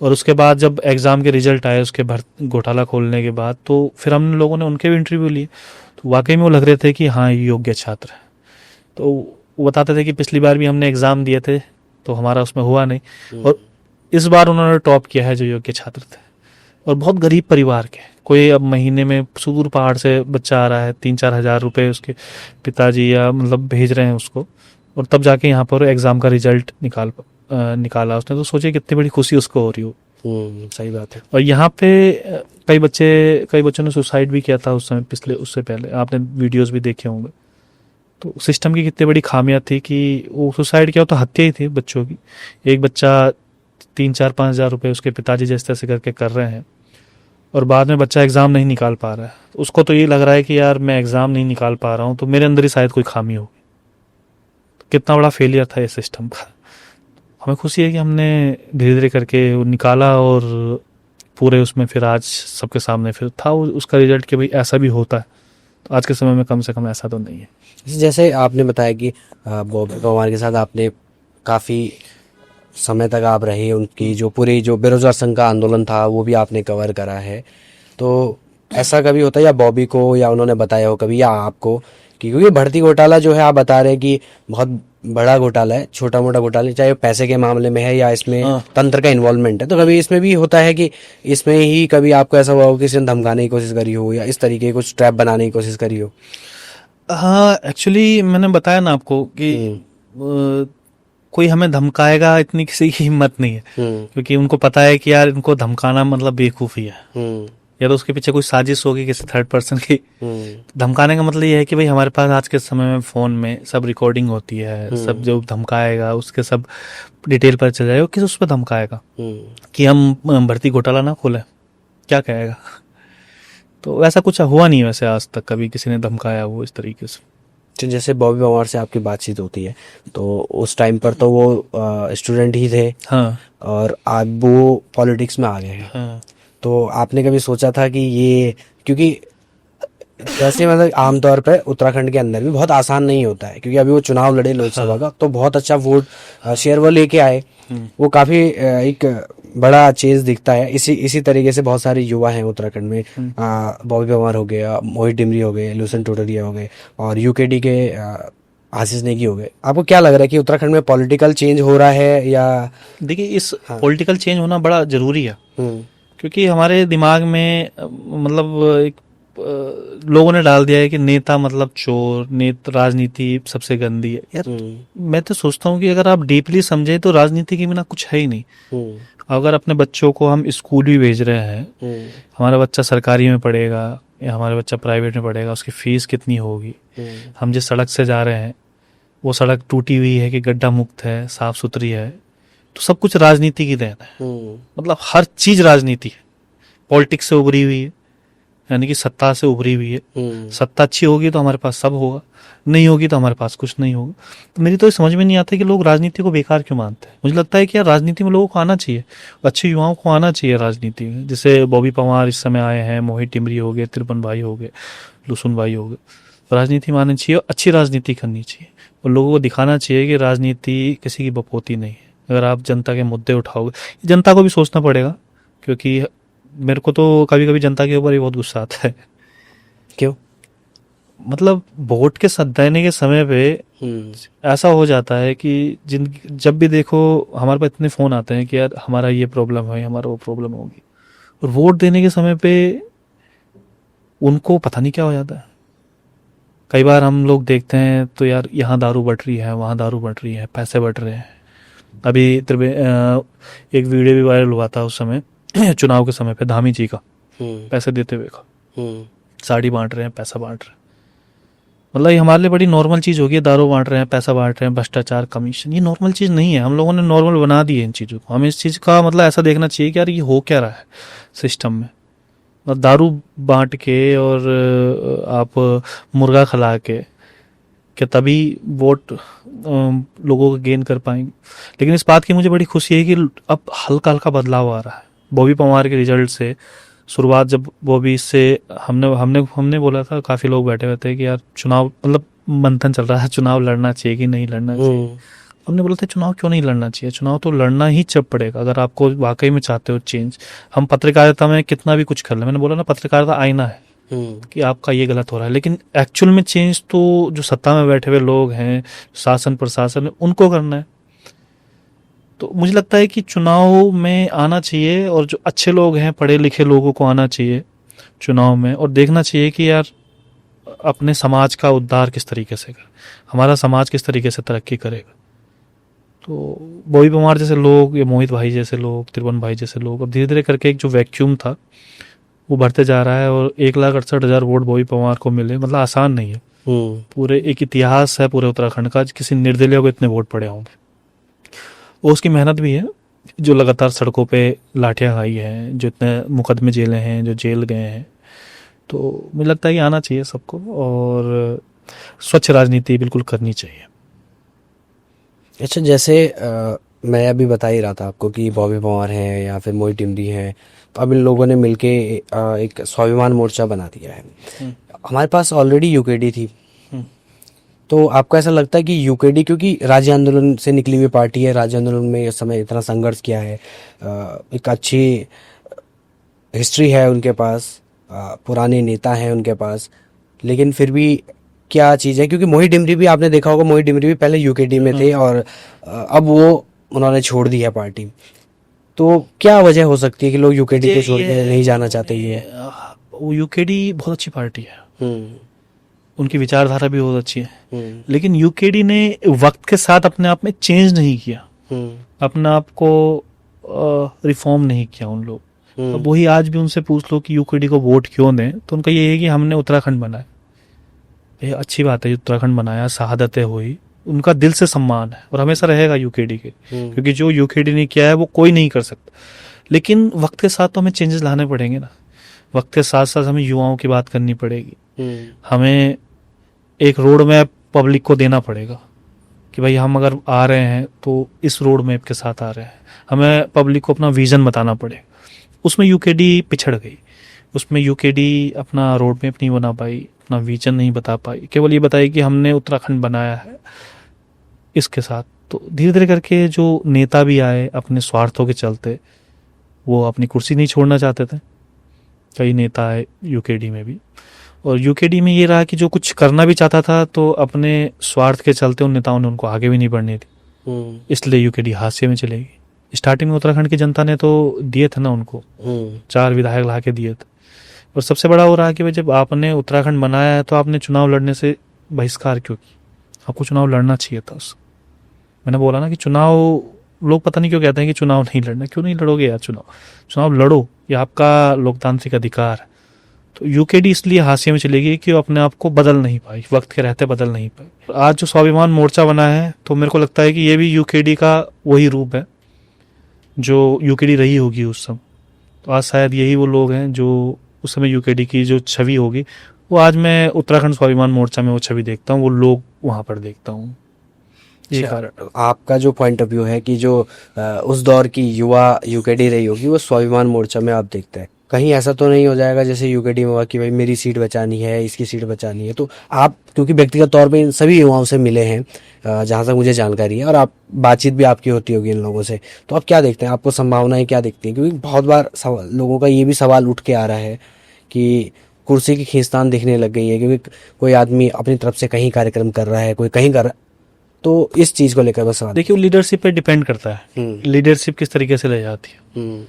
और उसके बाद जब एग्जाम के रिजल्ट आए उसके घोटाला खोलने के बाद, तो फिर हम लोगों ने उनके भी इंटरव्यू लिए, तो वाकई में वो लग रहे थे कि हाँ ये योग्य छात्र है। तो वो बताते थे कि पिछली बार भी हमने एग्जाम दिए थे तो हमारा उसमें हुआ नहीं, और इस बार उन्होंने टॉप किया है जो योग्य छात्र थे। और बहुत गरीब परिवार के, कोई अब महीने में सुदूर पहाड़ से बच्चा आ रहा है, 3-4 हज़ार रुपये उसके पिताजी या मतलब भेज रहे हैं उसको, और तब जाके यहाँ पर एग्जाम का रिजल्ट निकाला उसने। तो सोचिए कितनी बड़ी खुशी उसको हो रही हो। सही बात है। और यहाँ पे कई बच्चों ने सुसाइड भी किया था उस समय, उससे पहले आपने वीडियोस भी देखे होंगे। तो सिस्टम की कितनी बड़ी खामियां थी कि वो सुसाइड किया, तो हत्या ही थी बच्चों की। एक बच्चा 3-4-5 हज़ार रुपये उसके पिताजी जैसे तैसे करके कर रहे हैं, और बाद में बच्चा एग्ज़ाम नहीं निकाल पा रहा है। उसको तो ये लग रहा है कि यार मैं एग्ज़ाम नहीं निकाल पा रहा हूँ तो मेरे अंदर ही शायद कोई खामी होगी। कितना बड़ा फेलियर था ये सिस्टम का। हमें खुशी है कि हमने धीरे धीरे करके निकाला, और पूरे उसमें फिर आज सबके सामने फिर था उसका रिजल्ट कि भाई ऐसा भी होता है। तो आज के समय में कम से कम ऐसा तो नहीं है। जैसे आपने बताया कि बॉबी पवार के साथ आपने काफ़ी समय तक आप रहे, उनकी जो पूरी जो बेरोजगार संघ का आंदोलन था वो भी आपने कवर करा है। तो ऐसा कभी होता है या बॉबी को या उन्होंने बताया हो कभी या आपको, क्योंकि भर्ती घोटाला जो है आप बता रहे हैं कि बहुत बड़ा घोटाला है, छोटा मोटा घोटाला चाहे पैसे के मामले में है या इसमें तंत्र का इन्वॉल्वमेंट है, तो कभी इसमें भी होता है कि इसमें ही कभी आपको ऐसा हुआ हो कि किसी ने धमकाने की कोशिश करी हो या इस तरीके कुछ ट्रैप बनाने की कोशिश करी हो? हाँ, एक्चुअली मैंने बताया ना आपको कि कोई हमें धमकाएगा इतनी किसी की हिम्मत नहीं है, क्योंकि उनको पता है कि यार इनको धमकाना मतलब बेवकूफ़ी है। या तो उसके पीछे कोई साजिश होगी किसी थर्ड पर्सन की। धमकाने का मतलब ये है कि भाई हमारे पास आज के समय में फ़ोन में सब रिकॉर्डिंग होती है, सब जो धमकाएगा उसके सब डिटेल पर चल जाएगा, किस उस पर धमकाएगा कि हम भर्ती घोटाला ना खोलें, क्या कहेगा। तो वैसा कुछ हुआ नहीं वैसे आज तक कभी किसी ने धमकाया वो इस तरीके से। तो जैसे बॉबी पवार से आपकी बातचीत होती है तो उस टाइम पर तो वो स्टूडेंट ही थे। हाँ और अब वो पॉलिटिक्स में आ गए हैं। हाँ तो आपने कभी सोचा था कि ये, क्योंकि जैसे मतलब आमतौर पे उत्तराखंड के अंदर भी बहुत आसान नहीं होता है, क्योंकि अभी वो चुनाव लड़े लोकसभा का तो बहुत अच्छा वोट शेयर वो लेके आए, वो काफी एक बड़ा चेंज दिखता है। इसी तरीके से बहुत सारे युवा हैं उत्तराखंड में, बॉबी पवार हो गया, मोहित डिमरी हो गए, लूसेंट टोटरिया हो गए और यूकेडी के आशीष नेगी हो गए। आपको क्या लग रहा है कि उत्तराखंड में पॉलिटिकल चेंज हो रहा है या? देखिए इस पॉलिटिकल चेंज होना बड़ा जरूरी है, क्योंकि हमारे दिमाग में मतलब एक लोगों ने डाल दिया है कि नेता मतलब चोर, राजनीति सबसे गंदी है। यार मैं तो सोचता हूँ कि अगर आप डीपली समझे तो राजनीति के बिना कुछ है ही नहीं। अगर अपने बच्चों को हम स्कूल भी भेज रहे हैं, हमारा बच्चा सरकारी में पढ़ेगा या हमारा बच्चा प्राइवेट में पढ़ेगा, उसकी फीस कितनी होगी, हम जिस सड़क से जा रहे हैं वो सड़क टूटी हुई है कि गड्ढा मुक्त है, साफ सुथरी है, तो सब कुछ राजनीति की देन है। मतलब हर चीज राजनीति है, पॉलिटिक्स से उभरी हुई है, यानी कि सत्ता से उभरी हुई है। सत्ता अच्छी होगी तो हमारे पास सब होगा, नहीं होगी तो हमारे पास कुछ नहीं होगा। तो मेरी तो समझ में नहीं आता कि लोग राजनीति को बेकार क्यों मानते हैं। मुझे लगता है कि यार राजनीति में लोगों को आना चाहिए, अच्छे युवाओं को आना चाहिए राजनीति में। जैसे बॉबी पवार इस समय आए हैं, मोहित टिमरी हो गए, तिरपन भाई हो गए, लुसुन भाई हो गए, राजनीति में आनी चाहिए, अच्छी राजनीति करनी चाहिए और लोगों को दिखाना चाहिए कि राजनीति किसी की बपोती नहीं है। अगर आप जनता के मुद्दे उठाओगे, जनता को भी सोचना पड़ेगा, क्योंकि मेरे को तो कभी कभी जनता के ऊपर ही बहुत गुस्सा आता है। क्यों? मतलब वोट के देने के समय पे ऐसा हो जाता है कि जब भी देखो हमारे पास इतने फोन आते हैं कि यार हमारा ये प्रॉब्लम है, हमारा वो प्रॉब्लम होगी, और वोट देने के समय पे उनको पता नहीं क्या हो जाता है। कई बार हम लोग देखते हैं तो यार यहाँ दारू बट रही है, वहाँ दारू बट रही है, पैसे बट रहे हैं। अभी एक वीडियो भी वायरल हुआ था उस समय चुनाव के समय पे, धामी जी का पैसे देते हुए का, साड़ी बांट रहे हैं, पैसा बांट रहे हैं। मतलब ये हमारे लिए बड़ी नॉर्मल चीज़ होगी, दारू बांट रहे हैं, पैसा बांट रहे हैं, भ्रष्टाचार, कमीशन, ये नॉर्मल चीज़ नहीं है। हम लोगों ने नॉर्मल बना दी है इन चीज़ों को। हमें इस चीज़ का मतलब ऐसा देखना चाहिए कि यार ये हो क्या रहा है सिस्टम में। और दारू बांट के और आप मुर्गा खिला के तभी वोट लोगों को गेन कर पाएंगे। लेकिन इस बात की मुझे बड़ी खुशी है कि अब हल्का हल्का बदलाव आ रहा है। बॉबी पवार के रिजल्ट से शुरुआत, जब बॉबी से हमने बोला था, काफ़ी लोग बैठे हुए थे कि यार चुनाव, मतलब मंथन चल रहा है, चुनाव लड़ना चाहिए कि नहीं लड़ना चाहिए। हमने बोला था चुनाव क्यों नहीं लड़ना चाहिए, चुनाव तो लड़ना ही जब पड़ेगा अगर आपको वाकई में चाहते हो चेंज। हम पत्रकारिता में कितना भी कुछ कर लें, मैंने बोला ना पत्रकारिता आईना है कि आपका ये गलत हो रहा है, लेकिन एक्चुअल में चेंज तो जो सत्ता में बैठे हुए लोग हैं, शासन प्रशासन है, उनको करना है। तो मुझे लगता है कि चुनाव में आना चाहिए और जो अच्छे लोग हैं, पढ़े लिखे लोगों को आना चाहिए चुनाव में और देखना चाहिए कि यार अपने समाज का उद्धार किस तरीके से कर, हमारा समाज किस तरीके से तरक्की करेगा। तो बॉबी पवार जैसे लोग या मोहित भाई जैसे लोग, तिरपन भाई जैसे लोग, अब धीरे धीरे करके एक जो वैक्यूम था वो बढ़ते जा रहा है और 1,68,000 वोट बॉबी पवार को मिले, मतलब आसान नहीं है। पूरे एक इतिहास है पूरे उत्तराखंड का, किसी निर्दलीय को इतने वोट पड़े होंगे। वो उसकी मेहनत भी है, जो लगातार सड़कों पे लाठियां खाई हैं, जो इतने मुकदमे जेले हैं, जो जेल गए हैं। तो मुझे लगता है कि आना चाहिए सबको और स्वच्छ राजनीति बिल्कुल करनी चाहिए। अच्छा, जैसे मैं अभी बता ही रहा था आपको कि बॉबी पवार हैं या फिर मोहित टिमरी हैं, तो अब इन लोगों ने मिलके एक स्वाभिमान मोर्चा बना दिया है। हमारे पास ऑलरेडी यूकेडी थी, तो आपको ऐसा लगता है कि यूकेडी, क्योंकि राज्य आंदोलन से निकली हुई पार्टी है, राज्य आंदोलन में इस समय इतना संघर्ष किया है, एक अच्छी हिस्ट्री है उनके पास, पुराने नेता हैं उनके पास, लेकिन फिर भी क्या चीज़ है, क्योंकि मोहित डिमरी भी आपने देखा होगा, मोहित डिमरी भी पहले यूकेडी में थे और अब वो उन्होंने छोड़ दिया पार्टी। तो क्या वजह हो सकती है कि लोग यूकेडी को छोड़ के नहीं जाना चाहते? ये वो यूकेडी बहुत अच्छी पार्टी है, उनकी विचारधारा भी बहुत अच्छी है, लेकिन यूकेडी ने वक्त के साथ अपने आप में चेंज नहीं किया, अपने आप को रिफॉर्म नहीं किया उन लोग। अब वही आज भी उनसे पूछ लो कि यूकेडी को वोट क्यों दें, तो उनका ये है कि हमने उत्तराखंड बनाया। ये अच्छी बात है, उत्तराखंड बनाया, शहादतें हुई, उनका दिल से सम्मान है और हमेशा रहेगा यूकेडी के, क्योंकि जो यूकेडी ने किया है वो कोई नहीं कर सकता। लेकिन वक्त के साथ तो हमें चेंजेस लाने पड़ेंगे ना, वक्त के साथ साथ हमें युवाओं की बात करनी पड़ेगी। हमें एक रोड मैप पब्लिक को देना पड़ेगा कि भाई हम अगर आ रहे हैं तो इस रोड मैप के साथ आ रहे हैं। हमें पब्लिक को अपना विजन बताना पड़ेगा। उसमें यूकेडी पिछड़ गई, उसमें यूकेडी अपना रोड मैप नहीं बना पाई, अपना विजन नहीं बता पाई, केवल ये बताई कि हमने उत्तराखंड बनाया है इसके साथ। तो धीरे धीरे करके जो नेता भी आए अपने स्वार्थों के चलते, वो अपनी कुर्सी नहीं छोड़ना चाहते थे। कई नेता आए यूकेडी में भी, और यूकेडी में ये रहा कि जो कुछ करना भी चाहता था तो अपने स्वार्थ के चलते उन नेताओं ने उनको आगे भी नहीं बढ़ने दी, इसलिए यूकेडी हाशिए में चलेगी। स्टार्टिंग में उत्तराखंड की जनता ने तो दिए थे ना उनको, 4 विधायक ला के दिए थे। और सबसे बड़ा हो रहा है कि भाई जब आपने उत्तराखंड बनाया है तो आपने चुनाव लड़ने से बहिष्कार क्यों किया? आपको चुनाव लड़ना चाहिए था उस। मैंने बोला ना कि चुनाव, लोग पता नहीं क्यों कहते हैं कि चुनाव नहीं लड़ना। क्यों नहीं लड़ोगे यार चुनाव लड़ो, ये आपका लोकतांत्रिक अधिकार है। तो यूकेडी इसलिए हाशिए में चलेगी कि वो अपने आप को बदल नहीं पाई, वक्त के रहते बदल नहीं पाई। आज जो स्वाभिमान मोर्चा बना है, तो मेरे को लगता है कि ये भी यूकेडी का वही रूप है जो यूकेडी रही होगी उस समय। तो आज शायद यही वो लोग हैं जो उस समय यूकेडी की जो छवि होगी, वो आज मैं उत्तराखंड स्वाभिमान मोर्चा में वो छवि देखता हूँ, वो लोग वहाँ पर देखता हूँ। ये कारण आपका जो पॉइंट ऑफ व्यू है कि जो उस दौर की युवा यूकेडी रही होगी वो स्वाभिमान मोर्चा में आप देखते हैं। कहीं ऐसा तो नहीं हो जाएगा जैसे यूकेडी में हुआ कि भाई मेरी सीट बचानी है, इसकी सीट बचानी है? तो आप क्योंकि व्यक्तिगत तौर पे इन सभी युवाओं से मिले हैं, जहाँ तक मुझे जानकारी है, और आप बातचीत भी आपकी होती होगी इन लोगों से, तो आप क्या देखते हैं? आपको संभावनाएं क्या दिखती हैं? क्योंकि बहुत बार लोगों का ये भी सवाल उठ के आ रहा है कि कुर्सी की खींचतान दिखने लग गई है, क्योंकि कोई आदमी अपनी तरफ से कहीं कार्यक्रम कर रहा है, कोई कहीं कर रहा है। तो इस चीज को लेकर बस सवाल। देखिए, वो लीडरशिप पे डिपेंड करता है, लीडरशिप किस तरीके से ले जाती है।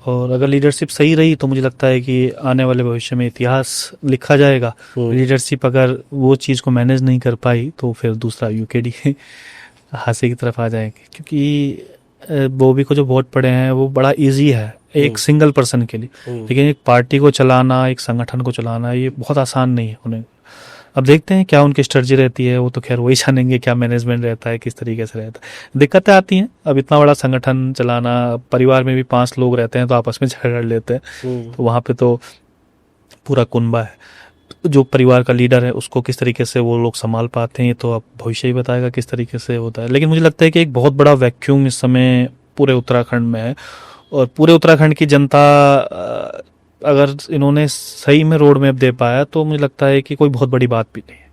और अगर लीडरशिप सही रही तो मुझे लगता है कि आने वाले भविष्य में इतिहास लिखा जाएगा। लीडरशिप अगर वो चीज़ को मैनेज नहीं कर पाई तो फिर दूसरा यूकेडी हाशिए की तरफ आ जाएंगे। क्योंकि बॉबी को जो वोट पड़े हैं वो बड़ा इजी है एक सिंगल पर्सन के लिए, लेकिन एक पार्टी को चलाना, एक संगठन को चलाना, ये बहुत आसान नहीं है उन्हें। अब देखते हैं क्या उनकी स्ट्रेटजी रहती है, वो तो खैर वही जानेंगे क्या मैनेजमेंट रहता है, किस तरीके से रहता है। दिक्कतें आती हैं, अब इतना बड़ा संगठन चलाना, परिवार में भी 5 लोग रहते हैं तो आपस में झगड़ लेते हैं, तो वहाँ पे तो पूरा कुनबा है। जो परिवार का लीडर है उसको किस तरीके से वो लोग संभाल पाते हैं, ये तो अब भविष्य ही बताएगा किस तरीके से होता है। लेकिन मुझे लगता है कि एक बहुत बड़ा वैक्यूम इस समय पूरे उत्तराखंड में है, और पूरे उत्तराखंड की जनता अगर इन्होंने सही में रोड मैप दे पाया तो मुझे लगता है कि कोई बहुत बड़ी बात भी नहीं है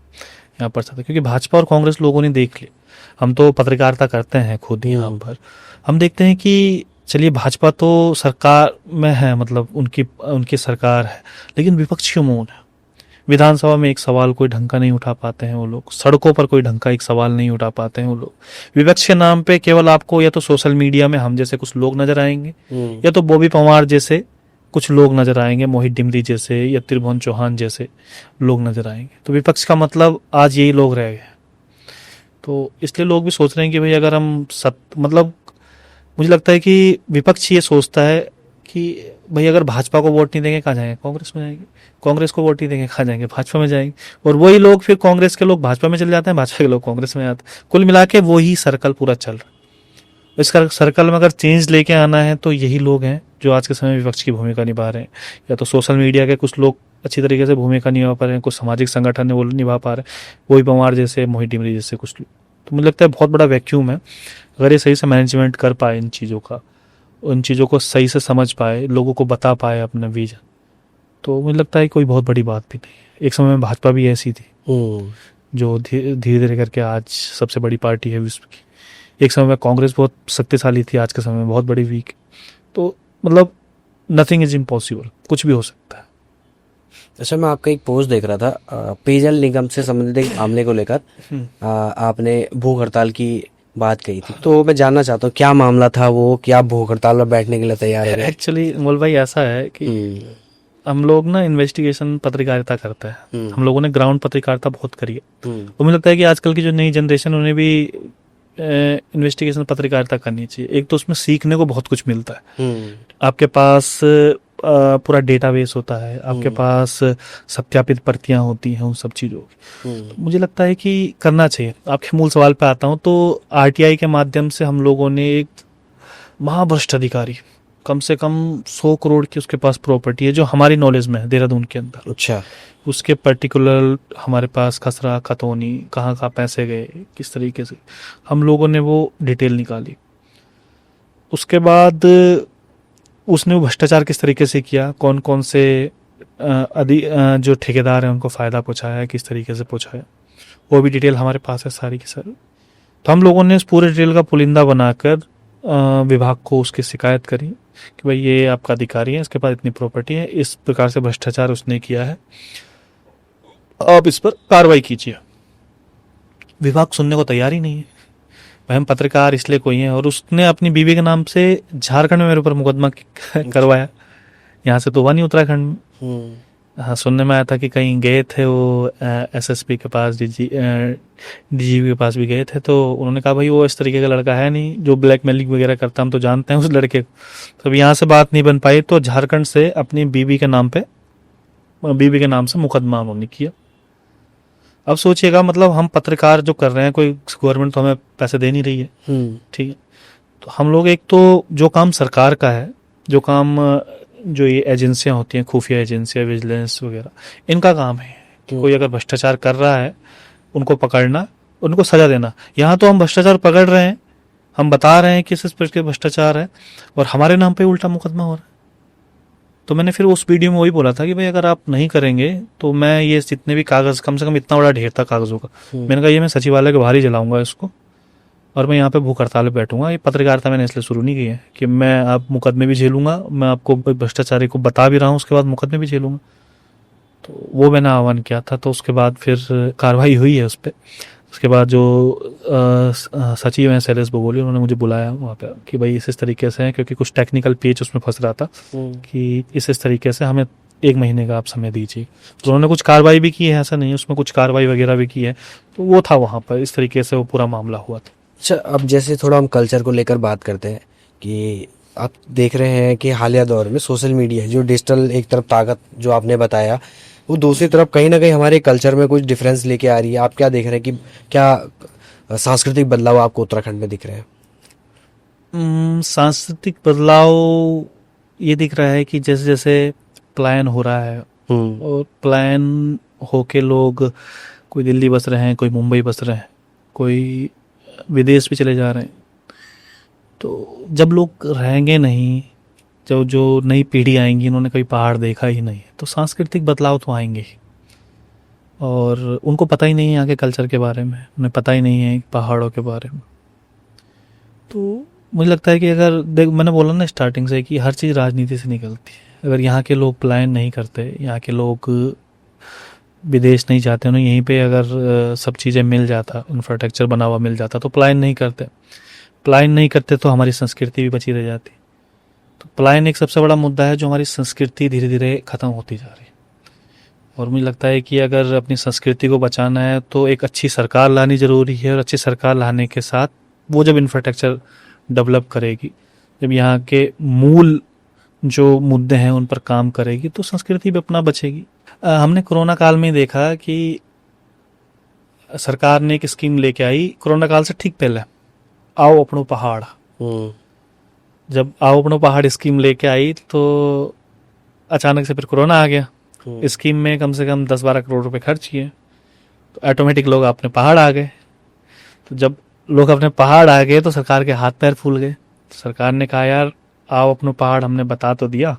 यहाँ पर सकता। क्योंकि भाजपा और कांग्रेस लोगों ने देख लिया, हम तो पत्रकारिता करते हैं खुद ही यहाँ पर, हम देखते हैं कि चलिए भाजपा तो सरकार में है, मतलब उनकी सरकार है, लेकिन विपक्ष क्यों मौन है? विधानसभा में एक सवाल कोई ढंग का नहीं उठा पाते हैं वो लोग, सड़कों पर कोई ढंग का एक सवाल नहीं उठा पाते हैं वो लोग। विपक्ष के नाम पे केवल आपको या तो सोशल मीडिया में हम जैसे कुछ लोग नजर आएंगे, या तो बॉबी पंवार जैसे कुछ लोग नजर आएंगे, मोहित डिमरी जैसे या त्रिभुवन चौहान जैसे लोग नजर आएंगे। तो विपक्ष का मतलब आज यही लोग रह गए। तो इसलिए लोग भी सोच रहे हैं कि भाई अगर हम मतलब मुझे लगता है कि विपक्ष ये सोचता है कि भाई अगर भाजपा को वोट नहीं देंगे कहाँ जाएंगे? कांग्रेस में जाएंगे। कांग्रेस को वोट नहीं देंगे कहाँ जाएंगे? भाजपा में जाएंगे। और वही लोग फिर कांग्रेस के लोग भाजपा में चले जाते हैं, भाजपा के लोग कांग्रेस में आते हैं। कुल मिला के वही सर्कल पूरा चल रहा है। इस सर्कल में अगर चेंज लेके आना है तो यही लोग हैं जो आज के समय विपक्ष की भूमिका निभा रहे हैं। या तो सोशल मीडिया के कुछ लोग अच्छी तरीके से भूमिका निभा पा रहे हैं, कुछ सामाजिक संगठन है वो निभा पा रहे हैं, वही पंवार जैसे, मोहित डिमरी जैसे कुछ लोग। तो मुझे लगता है बहुत बड़ा वैक्यूम है। अगर ये सही से मैनेजमेंट कर पाए इन चीज़ों का, उन चीज़ों को सही से समझ पाए, लोगों को बता पाए अपना विजन, तो मुझे लगता है कोई बहुत बड़ी बात भी नहीं है। एक समय में भाजपा भी ऐसी थी जो धीरे धीरे करके आज सबसे बड़ी पार्टी है विश्व की। एक समय में कांग्रेस बहुत शक्तिशाली थी, आज के समय में बहुत बड़ी वीक। तो मतलब नथिंग इज इम्पॉसिबल, कुछ भी हो सकता है। अच्छा, मैं आपका एक पोस्ट देख रहा था पेयजल निगम से संबंधित एक मामले को लेकर, आपने भूख हड़ताल की बात कही थी, तो मैं जानना चाहता हूँ क्या मामला था वो, क्या भूख हड़ताल में बैठने के लिए तैयार है? एक्चुअली मोल भाई ऐसा है कि हम लोग ना इन्वेस्टिगेशन पत्रकारिता करते हैं, हम लोगों ने ग्राउंड पत्रकारिता बहुत करी है। तो मुझे लगता है कि आजकल की जो नई जनरेशन उन्हें भी इन्वेस्टिगेशन पत्रकारिता करनी चाहिए। एक तो उसमें सीखने को बहुत कुछ मिलता है, आपके पास पूरा डेटाबेस होता है, आपके पास सत्यापित प्रतियां होती हैं उन सब चीज़ों की। तो मुझे लगता है कि करना चाहिए। आपके मूल सवाल पे आता हूँ तो आरटीआई के माध्यम से हम लोगों ने एक महाभ्रष्ट अधिकारी, कम से कम 100 करोड़ की उसके पास प्रॉपर्टी है जो हमारी नॉलेज में है देहरादून के अंदर। अच्छा। उसके पर्टिकुलर हमारे पास खसरा खतौनी कहाँ कहाँ पैसे गए, किस तरीके से, हम लोगों ने वो डिटेल निकाली। उसके बाद उसने वो भ्रष्टाचार किस तरीके से किया, कौन कौन से जो ठेकेदार हैं उनको फ़ायदा पहुँचाया, किस तरीके से पहुँचाया, वो भी डिटेल हमारे पास है सारी की सारी। तो हम लोगों ने उस पूरे डिटेल का पुलिंदा बनाकर विभाग को उसकी शिकायत करी कि भाई ये आपका अधिकारी है, इसके पास इतनी प्रॉपर्टी है, इस प्रकार से भ्रष्टाचार उसने किया है, आप इस पर कार्रवाई कीजिए। विभाग सुनने को तैयार ही नहीं है। भाई हम पत्रकार इसलिए कोई हैं, और उसने अपनी बीवी के नाम से झारखंड में मेरे ऊपर मुकदमा करवाया, यहाँ से तो हुआ नहीं उत्तराखंड में। हाँ, सुनने में आया था कि कहीं गए थे वो एसएसपी के पास, डीजीपी के पास भी गए थे, तो उन्होंने कहा भाई वो इस तरीके का लड़का है नहीं जो ब्लैकमेलिंग वगैरह करता, हम तो जानते हैं उस लड़के को। तो अब यहाँ से बात नहीं बन पाई तो झारखंड से अपनी बीवी के नाम से मुकदमा उन्होंने किया। अब सोचिएगा, मतलब हम पत्रकार जो कर रहे हैं, कोई गवर्नमेंट तो हमें पैसे दे नहीं रही है, ठीक है, तो हम लोग एक तो जो काम सरकार का है, जो काम जो ये एजेंसियां होती हैं, खुफिया एजेंसियां, विजिलेंस वगैरह, इनका काम है कि कोई अगर भ्रष्टाचार कर रहा है उनको पकड़ना, उनको सजा देना। यहाँ तो हम भ्रष्टाचार पकड़ रहे हैं, हम बता रहे हैं कि इस प्रकार के भ्रष्टाचार है, और हमारे नाम पे उल्टा मुकदमा हो रहा है। तो मैंने फिर उस वीडियो में वही बोला था कि भाई अगर आप नहीं करेंगे तो मैं ये जितने भी कागज, कम से कम इतना बड़ा ढेर था कागजों का, मैंने कहा ये मैं सचिवालय के बाहर ही जलाऊंगा इसको, और मैं यहाँ पे भूख हड़ताल पे बैठूंगा। ये पत्रकारिता मैंने इसलिए शुरू नहीं की है कि मैं आप मुकदमे भी झेलूंगा, मैं आपको भ्रष्टाचारी को बता भी रहा हूँ, उसके बाद मुकदमे भी झेलूंगा। तो वो मैंने आह्वान किया था, तो उसके बाद फिर कार्रवाई हुई है उस पर। उसके बाद जो सचिव हैं शैलेश बगोली, उन्होंने मुझे बुलाया वहाँ पे कि भाई इस तरीके से है, क्योंकि कुछ टेक्निकल पेच उसमें फंस रहा था कि इस तरीके से हमें 1 महीने का आप समय दीजिए। तो उन्होंने कुछ कार्रवाई भी की है, ऐसा नहीं, उसमें कुछ कार्रवाई वगैरह भी की है। तो वो था वहाँ पर, इस तरीके से वो पूरा मामला हुआ था। अच्छा, अब जैसे थोड़ा हम कल्चर को लेकर बात करते हैं कि आप देख रहे हैं कि हालिया दौर में सोशल मीडिया, जो डिजिटल एक तरफ ताकत जो आपने बताया, वो दूसरी तरफ कहीं ना कहीं हमारे कल्चर में कुछ डिफरेंस लेके आ रही है। आप क्या देख रहे हैं कि क्या सांस्कृतिक बदलाव आपको उत्तराखंड में दिख रहे हैं? सांस्कृतिक बदलाव ये दिख रहा है कि जैसे जैसे पलायन हो रहा है, और पलायन होके लोग, कोई दिल्ली बस रहे हैं, कोई मुंबई बस रहे हैं, कोई विदेश भी चले जा रहे हैं। तो जब लोग रहेंगे नहीं, जो नई पीढ़ी आएंगी, इन्होंने कभी पहाड़ देखा ही नहीं है, तो सांस्कृतिक बदलाव तो आएंगे ही। और उनको पता ही नहीं है यहाँ के कल्चर के बारे में, उन्हें पता ही नहीं है पहाड़ों के बारे में। तो मुझे लगता है कि अगर मैंने बोला ना स्टार्टिंग से कि हर चीज़ राजनीति से निकलती है। अगर यहाँ के लोग पलायन नहीं करते, यहाँ के लोग विदेश नहीं जाते, उन्हें यहीं पे अगर सब चीज़ें मिल जाता, इंफ्रास्ट्रक्चर बना हुआ मिल जाता, तो पलायन नहीं करते तो हमारी संस्कृति भी बची रह जाती। तो पलायन एक सबसे बड़ा मुद्दा है, जो हमारी संस्कृति धीरे धीरे ख़त्म होती जा रही है। और मुझे लगता है कि अगर अपनी संस्कृति को बचाना है तो एक अच्छी सरकार लानी ज़रूरी है, और अच्छी सरकार लाने के साथ वो जब इंफ्रास्ट्रक्चर डेवलप करेगी, जब यहाँ के मूल जो मुद्दे हैं उन पर काम करेगी, तो संस्कृति भी अपना बचेगी। हमने कोरोना काल में देखा कि सरकार ने एक स्कीम लेके आई, कोरोना काल से ठीक पहले, आओ अपनो पहाड़। जब आओ अपनो पहाड़ स्कीम लेके आई तो अचानक से फिर कोरोना आ गया। स्कीम में कम से कम 10-12 करोड़ रुपए खर्च किए, तो ऑटोमेटिक लोग अपने पहाड़ आ गए। तो जब लोग अपने पहाड़ आ गए तो सरकार के हाथ पैर फूल गए। सरकार ने कहा यार आओ अपनो पहाड़, हमने बता तो दिया,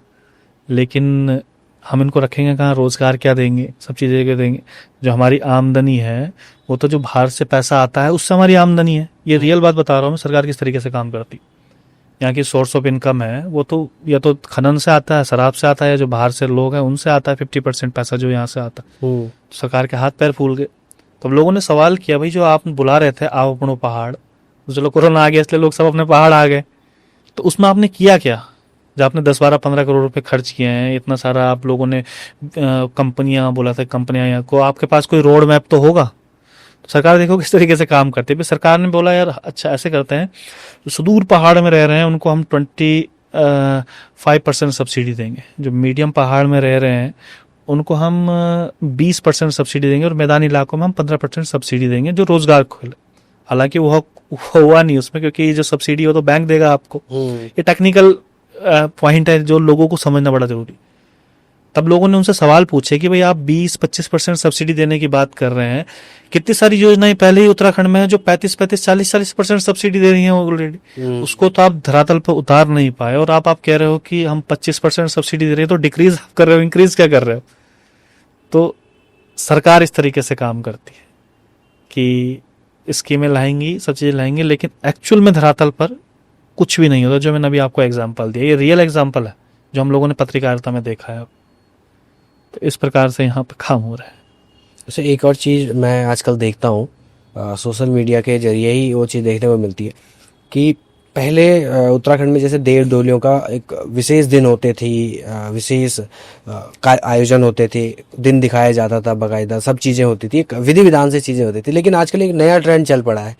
लेकिन हम इनको रखेंगे कहाँ, रोजगार क्या देंगे, सब चीज़ें क्या देंगे। जो हमारी आमदनी है वो तो जो बाहर से पैसा आता है उससे हमारी आमदनी है। ये रियल बात बता रहा हूँ मैं, सरकार किस तरीके से काम करती। यहाँ की सोर्स ऑफ इनकम है वो तो या तो खनन से आता है, शराब से आता है, जो बाहर से लोग हैं उनसे आता है 50% पैसा जो यहाँ से आता है। तो सरकार के हाथ पैर फूल गए। तो लोगों ने सवाल किया भाई जो आप बुला रहे थे आओ अपनो पहाड़, तो चलो कोरोना आ गया इसलिए लोग सब अपने पहाड़ आ गए, तो उसमें आपने किया क्या? जब आपने 10-12-15 करोड़ रुपए खर्च किए हैं, इतना सारा आप लोगों ने कंपनियां, बोला था कंपनियां को, आपके पास कोई रोड मैप तो होगा। सरकार देखो किस तरीके से काम करती है। फिर सरकार ने बोला यार अच्छा ऐसे करते हैं, जो सुदूर पहाड़ में रह रहे हैं उनको हम 25% सब्सिडी देंगे, जो मीडियम पहाड़ में रह रहे हैं उनको हम 20% सब्सिडी देंगे, और मैदानी इलाकों में हम 15% सब्सिडी देंगे, जो रोजगार खोले। हालांकि वो हुआ नहीं उसमें, क्योंकि ये जो सब्सिडी हो तो बैंक देगा आपको। ये टेक्निकल पॉइंट है जो लोगों को समझना बड़ा जरूरी। तब लोगों ने उनसे सवाल पूछे कि भाई आप 20-25% सब्सिडी देने की बात कर रहे हैं, कितनी सारी योजनाएं पहले ही उत्तराखंड में है जो 35-40% सब्सिडी दे रही हैं ऑलरेडी, उसको तो आप धरातल पर उतार नहीं पाए, और आप कह रहे हो कि हम 25% सब्सिडी दे रहे हैं, तो डिक्रीज कर रहे हो, इंक्रीज क्या कर रहे हो? तो सरकार इस तरीके से काम करती है कि स्कीमें लाएंगी, सब चीजें लाएंगी, लेकिन एक्चुअल में धरातल पर कुछ भी नहीं होता। जो मैंने अभी आपको एग्जाम्पल दिया, ये रियल एग्जाम्पल है जो हम लोगों ने पत्रकारिता में देखा है। तो इस प्रकार से यहाँ पे काम हो रहा है। वैसे एक और चीज़ मैं आजकल देखता हूँ, सोशल मीडिया के जरिए ही वो चीज़ देखने को मिलती है कि पहले उत्तराखंड में जैसे देव डोलियों का एक विशेष दिन होते थे, विशेष का आयोजन होते थे, दिन दिखाया जाता था, बाकायदा सब चीज़ें होती थी, एक विधि विधान से चीज़ें होती थी। लेकिन आजकल एक नया ट्रेंड चल पड़ा है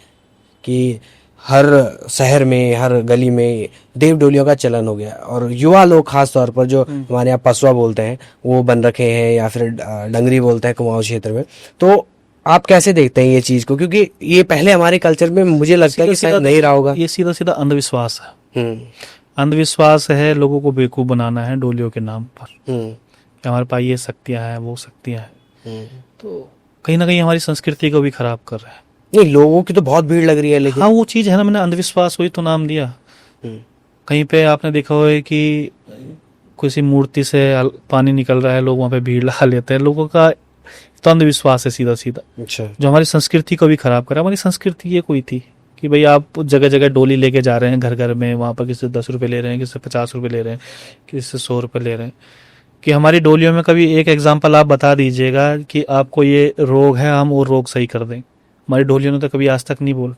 कि हर शहर में, हर गली में देव डोलियों का चलन हो गया, और युवा लोग खास तौर पर जो हमारे यहाँ पसवा बोलते हैं वो बन रखे हैं, या फिर डंगरी बोलते हैं कुमाऊं क्षेत्र में। तो आप कैसे देखते हैं ये चीज़ को? क्योंकि ये पहले हमारे कल्चर में मुझे लगता है कि शायद नहीं रहा होगा। ये सीधा सीधा अंधविश्वास है। अंधविश्वास है, लोगों को बेवकूफ़ बनाना है डोलियों के नाम पर कि हमारे पास ये शक्तियाँ हैं, वो शक्तियाँ हैं। तो कहीं ना कहीं हमारी संस्कृति को भी खराब कर रहा है। नहीं, लोगों की तो बहुत भीड़ लग रही है, लेकिन हाँ वो चीज़ है ना, मैंने अंधविश्वास वही तो नाम दिया। कहीं पे आपने देखा हो कि किसी मूर्ति से पानी निकल रहा है, लोग वहाँ पे भीड़ लगा लेते हैं। लोगों का तो अंधविश्वास है सीधा सीधा, अच्छा, जो हमारी संस्कृति को भी खराब कर रहा है। हमारी संस्कृति ये कोई थी कि भाई आप जगह जगह डोली लेके जा रहे हैं घर घर में, वहाँ पर किसी से 10 रुपये ले रहे हैं, किसी से 50 रुपये ले रहे हैं, किसी से 100 रुपये ले रहे हैं। कि हमारी डोलियों में कभी एक एग्जाम्पल आप बता दीजिएगा कि आपको ये रोग है, हम वो रोग सही कर दें। हमारी डोलियों ने तो कभी आज तक नहीं बोला।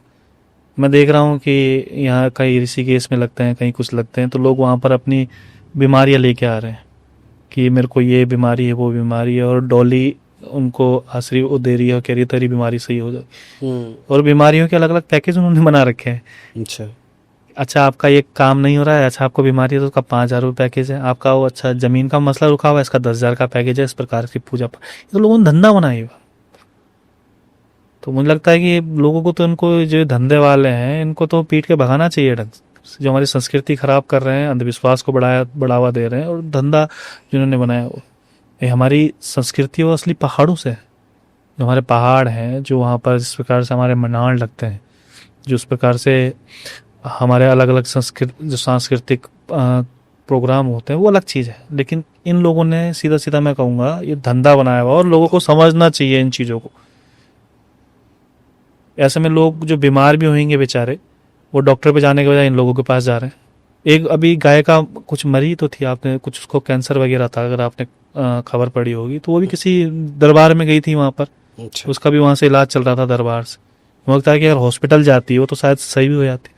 मैं देख रहा हूँ कि यहाँ कहीं ऋषिकेश में लगते हैं, कहीं कुछ लगते हैं, तो लोग वहाँ पर अपनी बीमारियाँ लेके आ रहे हैं कि मेरे को ये बीमारी है, वो बीमारी है, और डोली उनको आश्रय दे रही है, कह रही है तेरी बीमारी सही हो जाए। और बीमारियों के अलग अलग पैकेज उन्होंने बना रखे हैं। अच्छा आपका ये काम नहीं हो रहा है, अच्छा आपको बीमारी है तो उसका 5,000 रुपये पैकेज है। आपका वो अच्छा ज़मीन का मसला रुका हुआ है, इसका 10,000 का पैकेज है। इस प्रकार की पूजा पाठ, तो लोगों ने धंधा बनाया हुआ। तो मुझे लगता है कि लोगों को तो, इनको जो धंधे वाले हैं इनको तो पीट के भगाना चाहिए ढंग से, जो हमारी संस्कृति खराब कर रहे हैं, अंधविश्वास को बढ़ावा दे रहे हैं, और धंधा जिन्होंने बनाया वो। ये हमारी संस्कृति वो असली पहाड़ों से है, जो हमारे पहाड़ हैं, जो वहाँ पर जिस प्रकार से हमारे मनाड़ लगते हैं, जो इस प्रकार से हमारे अलग अलग सांस्कृतिक प्रोग्राम होते हैं, वो अलग चीज़ है। लेकिन इन लोगों ने सीधा सीधा मैं कहूँगा ये धंधा बनाया हुआ, और लोगों को समझना चाहिए इन चीज़ों को। ऐसे में लोग जो बीमार भी होंगे बेचारे, वो डॉक्टर पे जाने के बजाय इन लोगों के पास जा रहे हैं। एक अभी गाय का कुछ मरी तो थी, आपने कुछ उसको कैंसर वगैरह था, अगर आपने खबर पड़ी होगी, तो वो भी किसी दरबार में गई थी वहाँ पर। अच्छा। उसका भी वहाँ से इलाज चल रहा था दरबार से। मुझे लगता है कि अगर हॉस्पिटल जाती वो तो शायद सही भी हो जाती।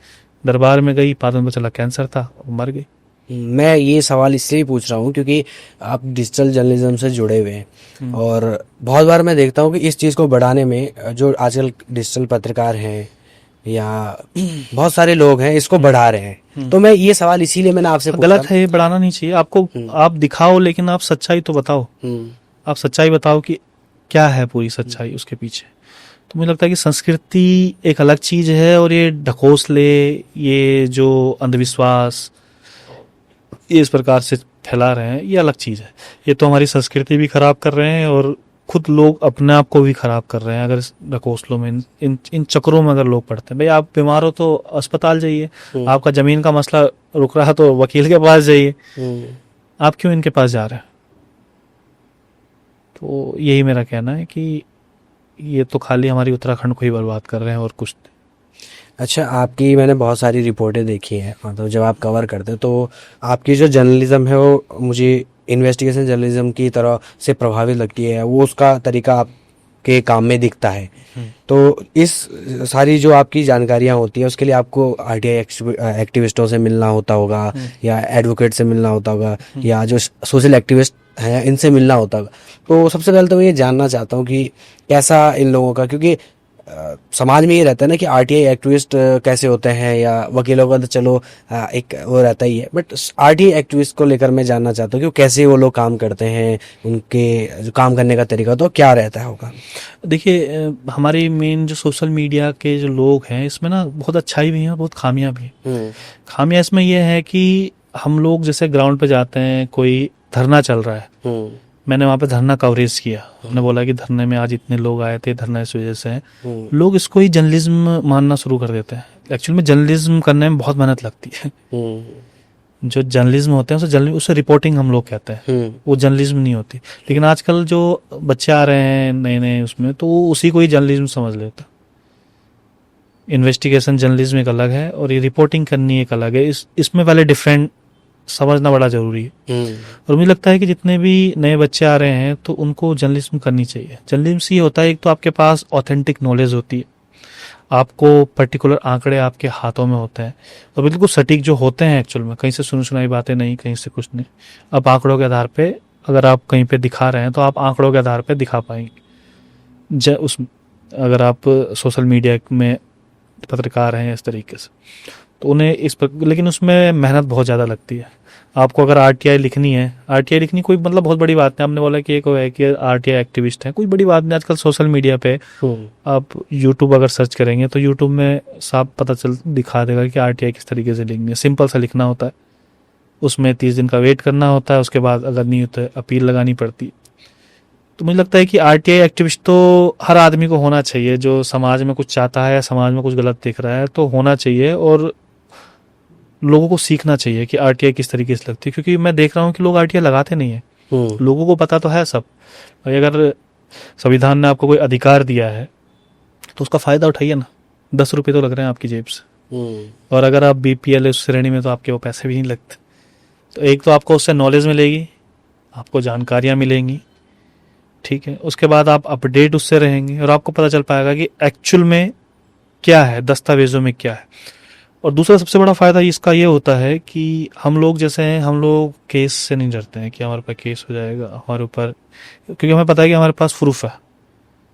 दरबार में गई, बाद में चला कैंसर था, मर गई। मैं ये सवाल इसलिए पूछ रहा हूँ क्योंकि आप डिजिटल जर्नलिज्म से जुड़े हुए हैं, और बहुत बार मैं देखता हूँ कि इस चीज़ को बढ़ाने में जो आजकल डिजिटल पत्रकार हैं या बहुत सारे लोग हैं, इसको बढ़ा रहे हैं। तो मैं ये सवाल इसीलिए मैंने आपसे पूछा। गलत है, ये बढ़ाना नहीं चाहिए। आपको आप दिखाओ, लेकिन आप सच्चाई तो बताओ। आप सच्चाई बताओ कि क्या है पूरी सच्चाई उसके पीछे। तो मुझे लगता है कि संस्कृति एक अलग चीज़ है, और ये ढकोसले, ये जो अंधविश्वास ये इस प्रकार से फैला रहे हैं, ये अलग चीज़ है। ये तो हमारी संस्कृति भी खराब कर रहे हैं, और खुद लोग अपने आप को भी खराब कर रहे हैं। अगर इस ढकोसलों में, इन चक्रों में अगर लोग पड़ते हैं, भाई आप बीमार हो तो अस्पताल जाइए, आपका ज़मीन का मसला रुक रहा है तो वकील के पास जाइए, आप क्यों इनके पास जा रहे हैं? तो यही मेरा कहना है कि ये तो खाली हमारी उत्तराखंड को ही बर्बाद कर रहे हैं, और कुछ। अच्छा, आपकी मैंने बहुत सारी रिपोर्टें देखी हैं, मतलब जब आप कवर करते हैं तो आपकी जो जर्नलिज्म है वो मुझे इन्वेस्टिगेशन जर्नलिज्म की तरह से प्रभावित लगती है। वो उसका तरीका आपके काम में दिखता है। तो इस सारी जो आपकी जानकारियाँ होती हैं उसके लिए आपको आरटीआई एक्टिविस्टों से मिलना होता होगा, या एडवोकेट से मिलना होता होगा, या जो सोशल एक्टिविस्ट हैं इनसे मिलना होता होगा। तो सबसे पहले तो मैं ये जानना चाहता हूँ कि कैसा इन लोगों का, क्योंकि समाज में ये रहता है ना कि आरटीआई एक्टिविस्ट कैसे होते हैं, या वकीलों का तो चलो एक वो रहता ही है, बट आरटीआई एक्टिविस्ट को लेकर मैं जानना चाहता हूँ कि वो कैसे वो लोग काम करते हैं, उनके जो काम करने का तरीका तो क्या रहता होगा। देखिए हमारी मेन जो सोशल मीडिया के जो लोग हैं इसमें ना बहुत अच्छाई भी है और बहुत खामियां भी हैं। खामियां इसमें यह है कि हम लोग जैसे ग्राउंड पे जाते हैं, कोई धरना चल रहा है, मैंने वहाँ पे धरना कवरेज किया, हमने बोला कि धरने में आज इतने लोग आए थे, धरना इस वजह से है। लोग इसको ही जर्नलिज्म मानना शुरू कर देते हैं। एक्चुअली में जर्नलिज्म करने में बहुत मेहनत लगती है। जो जर्नलिज्म होते हैं उसे रिपोर्टिंग हम लोग कहते हैं, वो जर्नलिज्म नहीं होती। लेकिन आजकल जो बच्चे आ रहे हैं नए नए उसमें, तो वो उसी को ही जर्नलिज्म समझ लेता। इन्वेस्टिगेशन जर्नलिज्म एक अलग है और ये रिपोर्टिंग करनी एक अलग है। इसमें पहले डिफरेंट समझना बड़ा जरूरी है। और मुझे लगता है कि जितने भी नए बच्चे आ रहे हैं तो उनको जर्नलिज्म करनी चाहिए। जर्नलिज्म से ये होता है, एक तो आपके पास ऑथेंटिक नॉलेज होती है, आपको पर्टिकुलर आंकड़े आपके हाथों में होते हैं और बिल्कुल सटीक जो होते हैं एक्चुअल में, कहीं से सुनी सुनाई बातें नहीं, कहीं से कुछ नहीं। अब आंकड़ों के आधार पे अगर आप कहीं पे दिखा रहे हैं तो आप आंकड़ों के आधार पे दिखा पाएंगे। अगर आप सोशल मीडिया में पत्रकार हैं इस तरीके से, तो उन्हें लेकिन उसमें मेहनत बहुत ज़्यादा लगती है। आपको अगर आरटीआई लिखनी है, आरटीआई लिखनी कोई मतलब बहुत बड़ी बात नहीं। आपने बोला कि एक है कि आरटीआई एक्टिविस्ट है, कोई बड़ी बात नहीं। आजकल सोशल मीडिया पे आप यूट्यूब अगर सर्च करेंगे तो यूट्यूब में साफ पता दिखा देगा कि आरटीआई किस तरीके से लिखनी है। सिंपल सा लिखना होता है, उसमें 30 दिन का वेट करना होता है, उसके बाद अगर नहीं होता है अपील लगानी पड़ती है। तो मुझे लगता है कि आरटीआई एक्टिविस्ट तो हर आदमी को होना चाहिए, जो समाज में कुछ चाहता है या समाज में कुछ गलत दिख रहा है तो होना चाहिए। और लोगों को सीखना चाहिए कि आरटीआई किस तरीके से लगती है, क्योंकि मैं देख रहा हूँ कि लोग आरटीआई लगाते नहीं है। लोगों को पता तो है सब, अगर संविधान ने आपको कोई अधिकार दिया है तो उसका फायदा उठाइए ना। 10 रुपये तो लग रहे हैं आपकी जेब से, और अगर आप बीपीएल उस श्रेणी में तो आपके वो पैसे भी नहीं लगते। तो एक तो आपको उससे नॉलेज मिलेगी, आपको जानकारियाँ मिलेंगी, ठीक है। उसके बाद आप अपडेट उससे रहेंगे और आपको पता चल पाएगा कि एक्चुअल में क्या है, दस्तावेजों में क्या है। और दूसरा सबसे बड़ा फायदा इसका ये होता है कि हम लोग जैसे हैं, हम लोग केस से नहीं डरते हैं कि हमारे पास केस हो जाएगा हमारे ऊपर, क्योंकि हमें पता है कि हमारे पास प्रूफ है।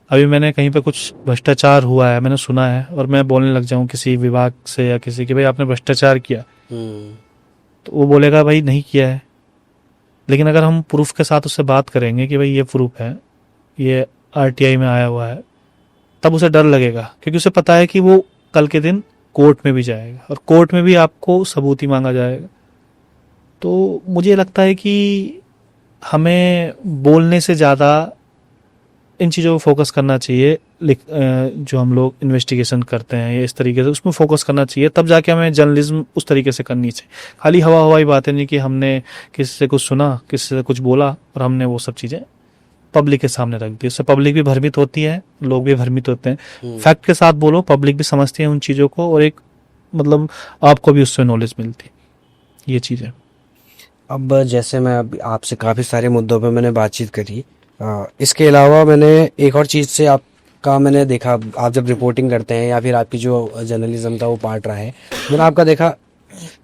अभी मैंने कहीं पे कुछ भ्रष्टाचार हुआ है, मैंने सुना है, और मैं बोलने लग जाऊं किसी विभाग से या किसी के, भाई आपने भ्रष्टाचार किया, तो वो बोलेगा भाई नहीं किया है। लेकिन अगर हम प्रूफ के साथ उससे बात करेंगे कि भाई ये प्रूफ है, ये आरटीआई में आया हुआ है, तब उसे डर लगेगा, क्योंकि उसे पता है कि वो कल के दिन कोर्ट में भी जाएगा और कोर्ट में भी आपको सबूत ही मांगा जाएगा। तो मुझे लगता है कि हमें बोलने से ज़्यादा इन चीज़ों पर फोकस करना चाहिए। जो हम लोग इन्वेस्टिगेशन करते हैं या इस तरीके से उसमें फोकस करना चाहिए, तब जाके हमें जर्नलिज्म उस तरीके से करनी चाहिए। खाली हवा हवाई बातें नहीं कि हमने किसी से कुछ सुना, किसी से कुछ बोला और हमने वो सब चीज़ें पब्लिक के सामने रख दी। उससे पब्लिक भी भ्रमित होती है, लोग भी भ्रमित होते हैं। फैक्ट के साथ बोलो, पब्लिक भी समझती है उन चीज़ों को, और एक मतलब आपको भी उससे नॉलेज मिलती है, ये चीज़ है। अब जैसे मैं अब आपसे काफ़ी सारे मुद्दों पे मैंने बातचीत करी, इसके अलावा मैंने एक और चीज़ से आपका मैंने देखा, आप जब रिपोर्टिंग करते हैं या फिर आपकी जो जर्नलिज्म का वो पार्ट रहा है, मैंने आपका देखा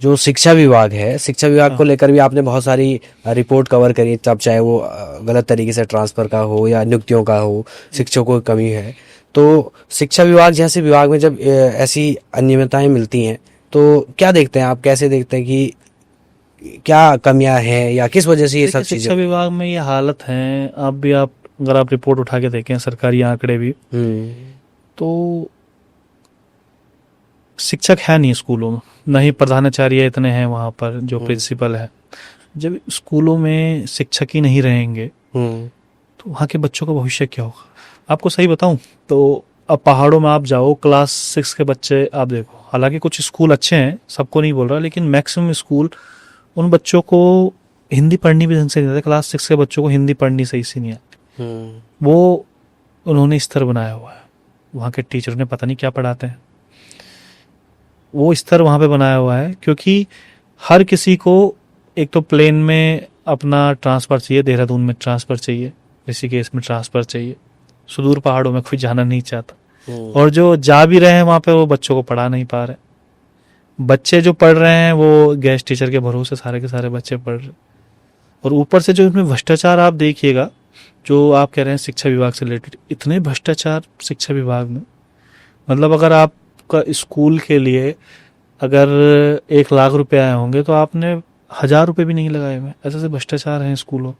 जो शिक्षा विभाग है, शिक्षा विभाग को लेकर भी आपने बहुत सारी रिपोर्ट कवर करी, तब चाहे वो गलत तरीके से ट्रांसफ़र का हो या नियुक्तियों का हो, शिक्षकों की कमी है। तो शिक्षा विभाग जैसे विभाग में जब ऐसी अनियमितताएं मिलती हैं तो क्या देखते हैं आप, कैसे देखते हैं कि क्या कमियां हैं या किस वजह से ये सब चीज़ें? शिक्षा विभाग में ये हालत है, अगर आप रिपोर्ट उठा के देखें, सरकारी आंकड़े भी, तो शिक्षक है नहीं स्कूलों में, न ही प्रधानाचार्य इतने हैं वहाँ पर, जो प्रिंसिपल है। जब स्कूलों में शिक्षक ही नहीं रहेंगे तो वहाँ के बच्चों का भविष्य क्या होगा? आपको सही बताऊं तो अब पहाड़ों में आप जाओ, क्लास 6 के बच्चे आप देखो, हालांकि कुछ स्कूल अच्छे हैं, सबको नहीं बोल रहा, लेकिन मैक्सिमम स्कूल उन बच्चों को हिंदी पढ़नी भी ढंग से नहीं आती। क्लास 6 के बच्चों को हिंदी पढ़नी सही से नहीं आती। वो उन्होंने स्तर बनाया हुआ है, वहाँ के टीचर ने पता नहीं क्या पढ़ाते हैं, वो स्तर वहाँ पे बनाया हुआ है। क्योंकि हर किसी को एक तो प्लेन में अपना ट्रांसफ़र चाहिए, देहरादून में ट्रांसफ़र चाहिए, ऋषिकेश में ट्रांसफ़र चाहिए, सुदूर पहाड़ों में कोई जाना नहीं चाहता। और जो जा भी रहे हैं वहाँ पे वो बच्चों को पढ़ा नहीं पा रहे। बच्चे जो पढ़ रहे हैं वो गेस्ट टीचर के भरोसे सारे के सारे बच्चे पढ़ रहे। और ऊपर से जो इसमें भ्रष्टाचार आप देखिएगा, जो आप कह रहे हैं शिक्षा विभाग से रिलेटेड, इतने भ्रष्टाचार शिक्षा विभाग में, मतलब अगर आपका स्कूल के लिए अगर 1 लाख रुपए आए होंगे तो आपने 1,000 रुपए भी नहीं लगाए हुए। ऐसे ऐसे भ्रष्टाचार हैं स्कूलों।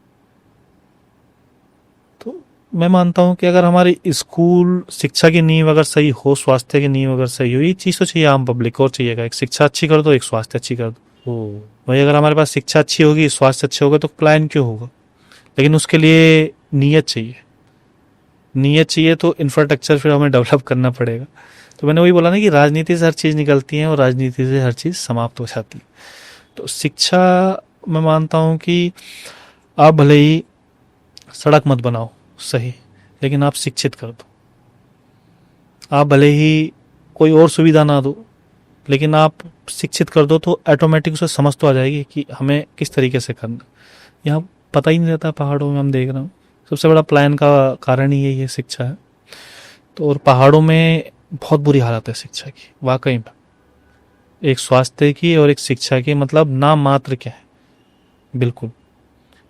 तो मैं मानता हूँ कि अगर हमारी स्कूल शिक्षा की नींव अगर सही हो, स्वास्थ्य की नींव अगर सही हो, ये चीज़ तो चाहिए आम पब्लिक को, और चाहिएगा एक शिक्षा अच्छी कर दो, एक स्वास्थ्य अच्छी कर दो। भाई अगर हमारे पास शिक्षा अच्छी होगी, स्वास्थ्य अच्छे होगा, तो प्लान क्यों होगा? लेकिन उसके लिए नीयत चाहिए। नीयत चाहिए तो इंफ्रास्ट्रक्चर फिर हमें डेवलप करना पड़ेगा। तो मैंने वही बोला ना कि राजनीति से हर चीज़ निकलती है और राजनीति से हर चीज़ समाप्त हो जाती है। तो शिक्षा, मैं मानता हूँ कि आप भले ही सड़क मत बनाओ सही, लेकिन आप शिक्षित कर दो। आप भले ही कोई और सुविधा ना दो, लेकिन आप शिक्षित कर दो, तो ऑटोमेटिक उसे समझ तो आ जाएगी कि हमें किस तरीके से करना। यहाँ पता ही नहीं रहता पहाड़ों में, हम देख रहे हो सबसे बड़ा प्लान का कारण ही यही है, शिक्षा है। तो और पहाड़ों में बहुत बुरी हालत है शिक्षा की, वाकई में। एक स्वास्थ्य की और एक शिक्षा की, मतलब नाम मात्र क्या है, बिल्कुल।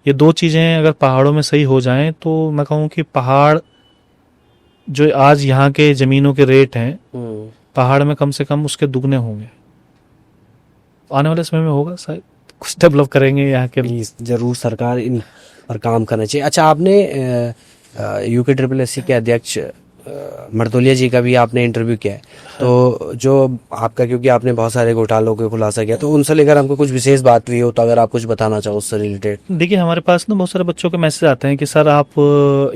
ये दो चीज़ें अगर पहाड़ों में सही हो जाएं तो मैं कहूँ कि पहाड़ जो आज यहाँ के ज़मीनों के रेट हैं, पहाड़ में कम से कम उसके दुगने होंगे। आने वाले समय में होगा शायद, कुछ डेवलप करेंगे यहाँ के लिए। जरूर सरकार इन पर काम करना चाहिए। अच्छा, आपने UKSSC के अध्यक्ष मर्तोलिया जी का भी आपने इंटरव्यू किया है, तो जो आपका, क्योंकि आपने बहुत सारे घोटालों को खुलासा किया, तो उनसे लेकर हमको कुछ विशेष बात हुई हो, तो अगर आप कुछ बताना चाहो उससे रिलेटेड। देखिए, हमारे पास ना बहुत सारे बच्चों के मैसेज आते हैं कि सर आप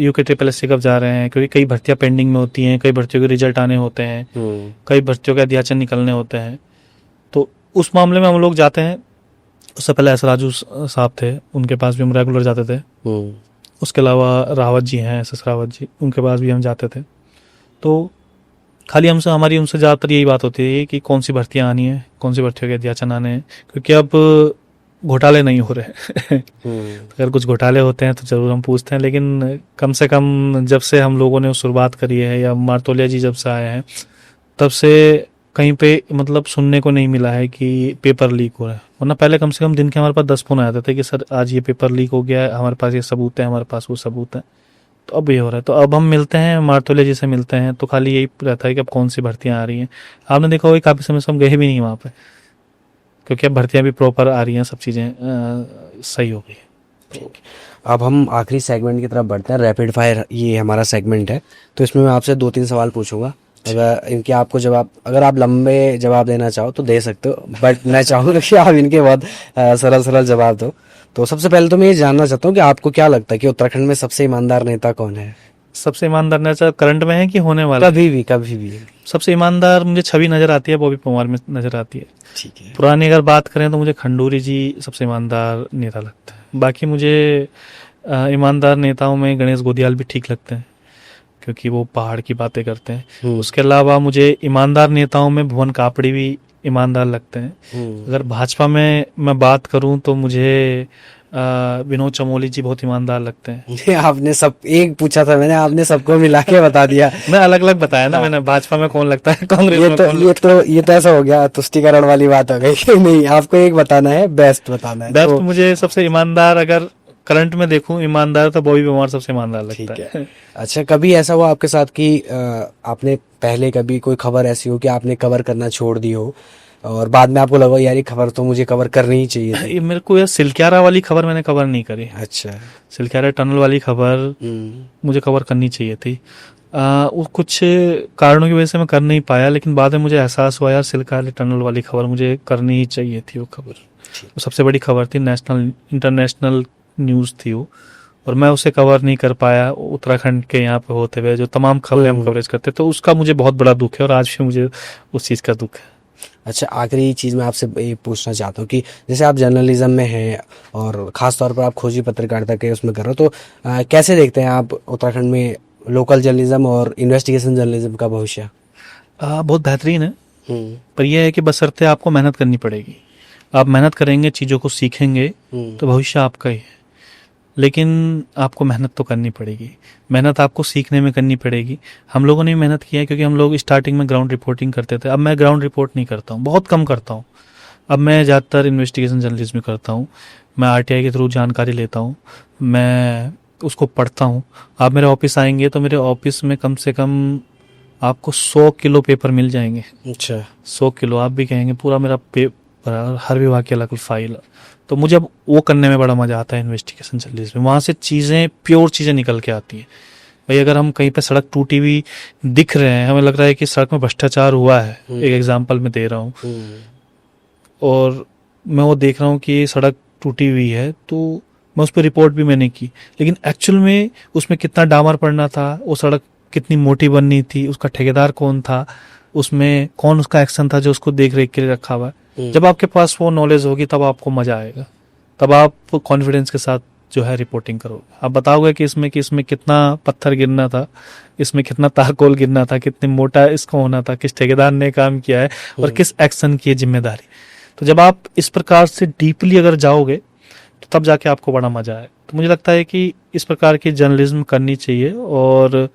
UKSSC कब जा रहे हैं, क्योंकि कई भर्तियां पेंडिंग में होती हैं, कई भर्तियों के रिजल्ट आने होते हैं, कई भर्तियों के अध्याचन निकलने होते हैं। तो उस मामले में हम लोग जाते हैं। उससे पहले एस राजू साहब थे, उनके पास भी हम रेगुलर जाते थे। उसके अलावा रावत जी हैं, SS रावत जी, उनके पास भी हम जाते थे। तो खाली हमारी उनसे ज़्यादातर यही बात होती है कि कौन सी भर्तियाँ आनी है, कौन सी भर्तियों के अध्याचन आने हैं, क्योंकि अब घोटाले नहीं हो रहे। अगर कुछ घोटाले होते हैं तो ज़रूर हम पूछते हैं, लेकिन कम से कम जब से हम लोगों ने शुरुआत करी है, या मर्तोलिया जी जब से आए हैं, तब से कहीं पे मतलब सुनने को नहीं मिला है कि पेपर लीक हो रहा है। वरना पहले कम से कम दिन के हमारे पास 10 फोन आते थे कि सर आज ये पेपर लीक हो गया है, हमारे पास ये सबूत है, हमारे पास वो सबूत है। तो अब ये हो रहा है। तो अब हम मिलते हैं, मर्तोलिया जी से मिलते हैं, तो खाली यही रहता है कि अब कौन सी भर्तियां आ रही हैं। आपने देखा होगा काफ़ी समय से हम गए भी नहीं वहाँ पे, क्योंकि अब भर्तियां भी प्रॉपर आ रही हैं, सब चीज़ें सही हो गई है। अब हम आखिरी सेगमेंट की तरफ बढ़ते हैं, रैपिड फायर ये हमारा सेगमेंट है। तो इसमें मैं आपसे 2-3 सवाल पूछूंगा, अगर इनके आपको जवाब, अगर आप लंबे जवाब देना चाहो तो दे सकते हो, बट मैं चाहूँगा कि आप इनके बहुत सरल सरल जवाब दो। तो सबसे पहले तो मैं ये जानना चाहता हूँ कि आपको क्या लगता है कि उत्तराखंड में सबसे ईमानदार नेता कौन है? सबसे ईमानदार नेता करंट में है कि होने वाला? कभी भी, कभी भी। सबसे ईमानदार मुझे छवि नज़र आती है, बॉबी परमार में नज़र आती है। ठीक है। पुरानी अगर बात करें तो मुझे खंडूरी जी सबसे ईमानदार नेता लगता है। बाकी मुझे ईमानदार नेताओं में गणेश गोदियाल भी ठीक लगते हैं, क्योंकि वो पहाड़ की बातें करते हैं। उसके अलावा मुझे ईमानदार नेताओं में भुवन कापड़ी भी ईमानदार लगते हैं। अगर भाजपा में मैं बात करूं तो मुझे विनोद चमोली जी बहुत ईमानदार लगते हैं। आपने सब एक पूछा था मैंने, आपने सबको मिला के बता दिया। मैं अलग अलग बताया ना, मैंने भाजपा में कौन लगता है, कांग्रेस में कौन ये तो ऐसा हो गया, तुष्टिकरण वाली बात हो गई। नहीं, आपको एक बताना है, बेस्ट बताना है। बेस्ट तो मुझे सबसे ईमानदार अगर करंट में देखूं ईमानदार, तो बॉबी परमार सबसे ईमानदार लगता है। अच्छा, कभी ऐसा हुआ आपके साथ कि आपने पहले कभी कोई खबर ऐसी हो कि आपने कवर करना छोड़ दी हो और बाद में आपको लगा यार ये खबर तो मुझे कवर करनी ही चाहिए थी? मेरे को यार सिलक्यारा वाली खबर मैंने कवर नहीं करी। अच्छा। सिलक्यारा टनल वाली खबर मुझे कवर करनी चाहिए थी। वो कुछ कारणों की वजह से मैं कर नहीं पाया, लेकिन बाद में मुझे एहसास हुआ यार सिलक्यारा टनल वाली खबर मुझे करनी ही चाहिए थी। वो खबर वो सबसे बड़ी खबर थी, नेशनल इंटरनेशनल न्यूज़ थी वो, और मैं उसे कवर नहीं कर पाया उत्तराखंड के यहाँ पे होते हुए जो तमाम खबरें हम कवरेज करते, तो उसका मुझे बहुत बड़ा दुख है और आज भी मुझे उस चीज़ का दुख है। अच्छा, आखिरी चीज़ मैं आपसे ये पूछना चाहता हूँ कि जैसे आप जर्नलिज्म में हैं और ख़ास तौर पर आप खोजी पत्रकारिता के उसमें कर रहे हो, तो कैसे देखते हैं आप उत्तराखंड में लोकल जर्नलिज्म और इन्वेस्टिगेशन जर्नलिज्म का भविष्य? बहुत बेहतरीन है, पर यह है कि बशर्ते आपको मेहनत करनी पड़ेगी। आप मेहनत करेंगे, चीज़ों को सीखेंगे, तो भविष्य आपका ही है। लेकिन आपको मेहनत तो करनी पड़ेगी, मेहनत आपको सीखने में करनी पड़ेगी। हम लोगों ने मेहनत की है, क्योंकि हम लोग स्टार्टिंग में ग्राउंड रिपोर्टिंग करते थे। अब मैं ग्राउंड रिपोर्ट नहीं करता हूँ, बहुत कम करता हूँ। अब मैं ज़्यादातर इन्वेस्टिगेशन जर्नलिज्म करता हूँ। मैं RTI के थ्रू जानकारी लेता हूँ, मैं उसको पढ़ता हूँ। आप मेरे ऑफिस आएंगे तो मेरे ऑफिस में कम से कम आपको 100 किलो पेपर मिल जाएंगे। अच्छा। 100 किलो आप भी कहेंगे पूरा मेरा पेपर, हर विभाग की अलग फाइल। तो मुझे अब वो करने में बड़ा मजा आता है इन्वेस्टिगेशन जर्नलिज्म में। वहाँ से चीज़ें, प्योर चीज़ें निकल के आती हैं। भाई अगर हम कहीं पे सड़क टूटी हुई दिख रहे हैं, हमें लग रहा है कि सड़क में भ्रष्टाचार हुआ है, एक एग्जांपल मैं दे रहा हूँ, और मैं वो देख रहा हूँ कि ये सड़क टूटी हुई है, तो मैं उस पर रिपोर्ट भी मैंने की, लेकिन एक्चुअल में उसमें कितना डामर पड़ना था, वो सड़क कितनी मोटी बननी थी, उसका ठेकेदार कौन था, उसमें कौन उसका एक्शन था जो उसको देख रेख के लिए रखा हुआ है। जब आपके पास वो नॉलेज होगी तब आपको मजा आएगा, तब आप कॉन्फिडेंस के साथ जो है रिपोर्टिंग करोगे। आप बताओगे कि इसमें कितना पत्थर गिरना था, इसमें कितना तारकोल गिरना था, कितनी मोटा इसको होना था, किस ठेकेदार ने काम किया है और किस एक्शन की जिम्मेदारी। तो जब आप इस प्रकार से डीपली अगर जाओगे तो तब जाके आपको बड़ा मजा आए। तो मुझे लगता है कि इस प्रकार की जर्नलिज्म करनी चाहिए, और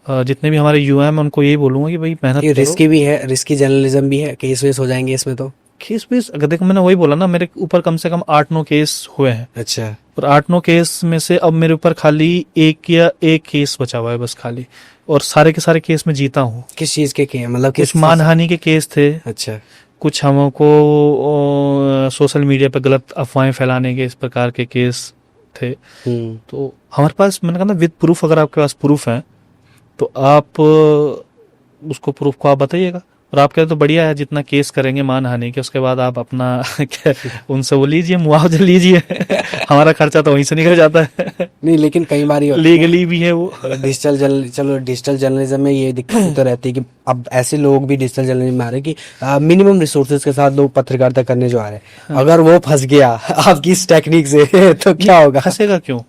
जितने भी हमारे युवा हैं मैं उनको यही बोलूंगा कि भाई मेहनत करो। रिस्की भी है, रिस्की जर्नलिज्म भी है, केस वेस हो जाएंगे इसमें तो। केस बेस अगर देखो, मैंने वही बोला ना, मेरे ऊपर कम से कम 8-9 केस हुए हैं। अच्छा। और 8-9 केस में से अब मेरे ऊपर खाली एक केस बचा हुआ है बस खाली, और सारे के सारे केस में जीता हूँ। किस चीज के मतलब कुछ मानहानि के केस थे, अच्छा। कुछ हमको सोशल मीडिया पर गलत अफवाहें फैलाने के इस प्रकार के केस थे। तो हमारे पास, मैंने कहा ना, विद प्रूफ, अगर आपके पास प्रूफ है तो आप उसको प्रूफ को आप बताइएगा। और आप कहते तो बढ़िया है, जितना केस करेंगे मानहानि के, उसके बाद आप अपना उनसे वो लीजिए, मुआवजा लीजिए। हमारा खर्चा तो वहीं से निकल जाता है। नहीं, लेकिन कई बार लीगली भी है वो। डिजिटल जर्नलिज्म में ये दिक्कत तो रहती है कि अब ऐसे लोग भी डिजिटल जर्नलिज्म में आ रहे हैं कि मिनिमम रिसोर्सेज के साथ लोग पत्रकारिता करने जो आ रहे हैं। अगर वो फंस गया आपकी इस टेक्निक से तो क्या होगा? फंसेगा क्यों?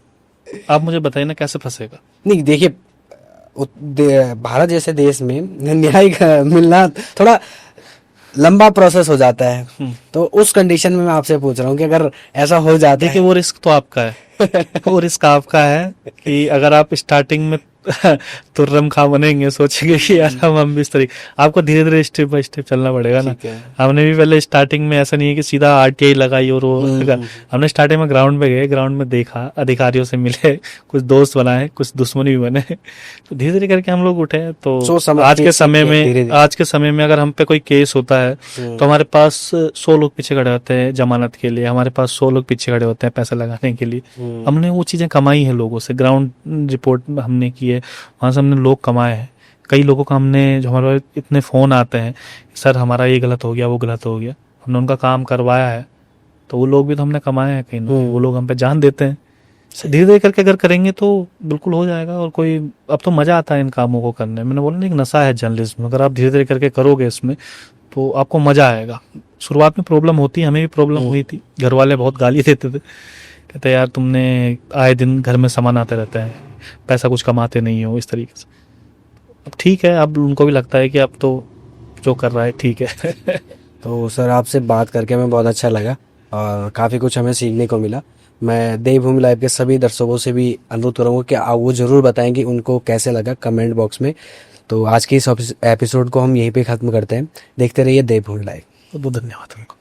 आप मुझे बताइए ना, कैसे फंसेगा? नहीं, देखिए, भारत जैसे देश में न्याय मिलना थोड़ा लंबा प्रोसेस हो जाता है। तो उस कंडीशन में मैं आपसे पूछ रहा हूँ कि अगर ऐसा हो जाता है। देखिए, वो रिस्क तो आपका है। वो रिस्क आपका है कि अगर आप स्टार्टिंग में तुर्रम खा बनेंगे, सोचेंगे कि यार हम भी इस तरीके, आपको धीरे धीरे स्टेप बाय स्टेप चलना पड़ेगा ना। हमने भी पहले स्टार्टिंग में ऐसा नहीं है कि सीधा आरटीआई लगाई और वो हमने स्टार्टिंग में ग्राउंड पे गए, ग्राउंड में देखा, अधिकारियों से मिले, कुछ दोस्त बनाए, कुछ दुश्मनी भी बने, तो धीरे धीरे करके हम लोग उठे। तो आज के समय में अगर हम पे कोई केस होता है तो हमारे पास 100 लोग पीछे खड़े होते हैं जमानत के लिए, हमारे पास 100 लोग पीछे खड़े होते हैं पैसा लगाने के लिए। हमने वो चीजें कमाई है लोगों से, ग्राउंड रिपोर्ट हमने की है, वहां से हमने लोग कमाए हैं। कई लोगों का हमने, जो हमारे पास इतने फोन आते हैं, सर हमारा ये गलत हो गया, वो गलत हो गया, हमने उनका काम करवाया है, तो वो लोग भी तो हमने कमाए हैं कहीं ना, वो लोग हम पे जान देते हैं। धीरे धीरे करके अगर करेंगे तो बिल्कुल हो जाएगा। और कोई, अब तो मजा आता है इन कामों को करने में। मैंने बोला ना, एक नशा है जर्नलिज्म, अगर आप धीरे धीरे करके करोगे इसमें तो आपको मजा आएगा। शुरुआत में प्रॉब्लम होती है, हमें भी प्रॉब्लम हुई थी, घर वाले बहुत गाली देते थे, कहते यार तुमने आए दिन घर में सामान आते रहता है, पैसा कुछ कमाते नहीं हो, इस तरीके से। अब ठीक है, अब उनको भी लगता है कि अब तो जो कर रहा है ठीक है। तो सर, आपसे बात करके हमें बहुत अच्छा लगा और काफ़ी कुछ हमें सीखने को मिला। मैं देवभूमि लाइव के सभी दर्शकों से भी अनुरोध करूँगा कि आप वो ज़रूर बताएं कि उनको कैसे लगा, कमेंट बॉक्स में। तो आज के इस एपिसोड को हम यहीं पे ख़त्म करते हैं। देखते रहिए देवभूमि लाइव। बहुत धन्यवाद उनको।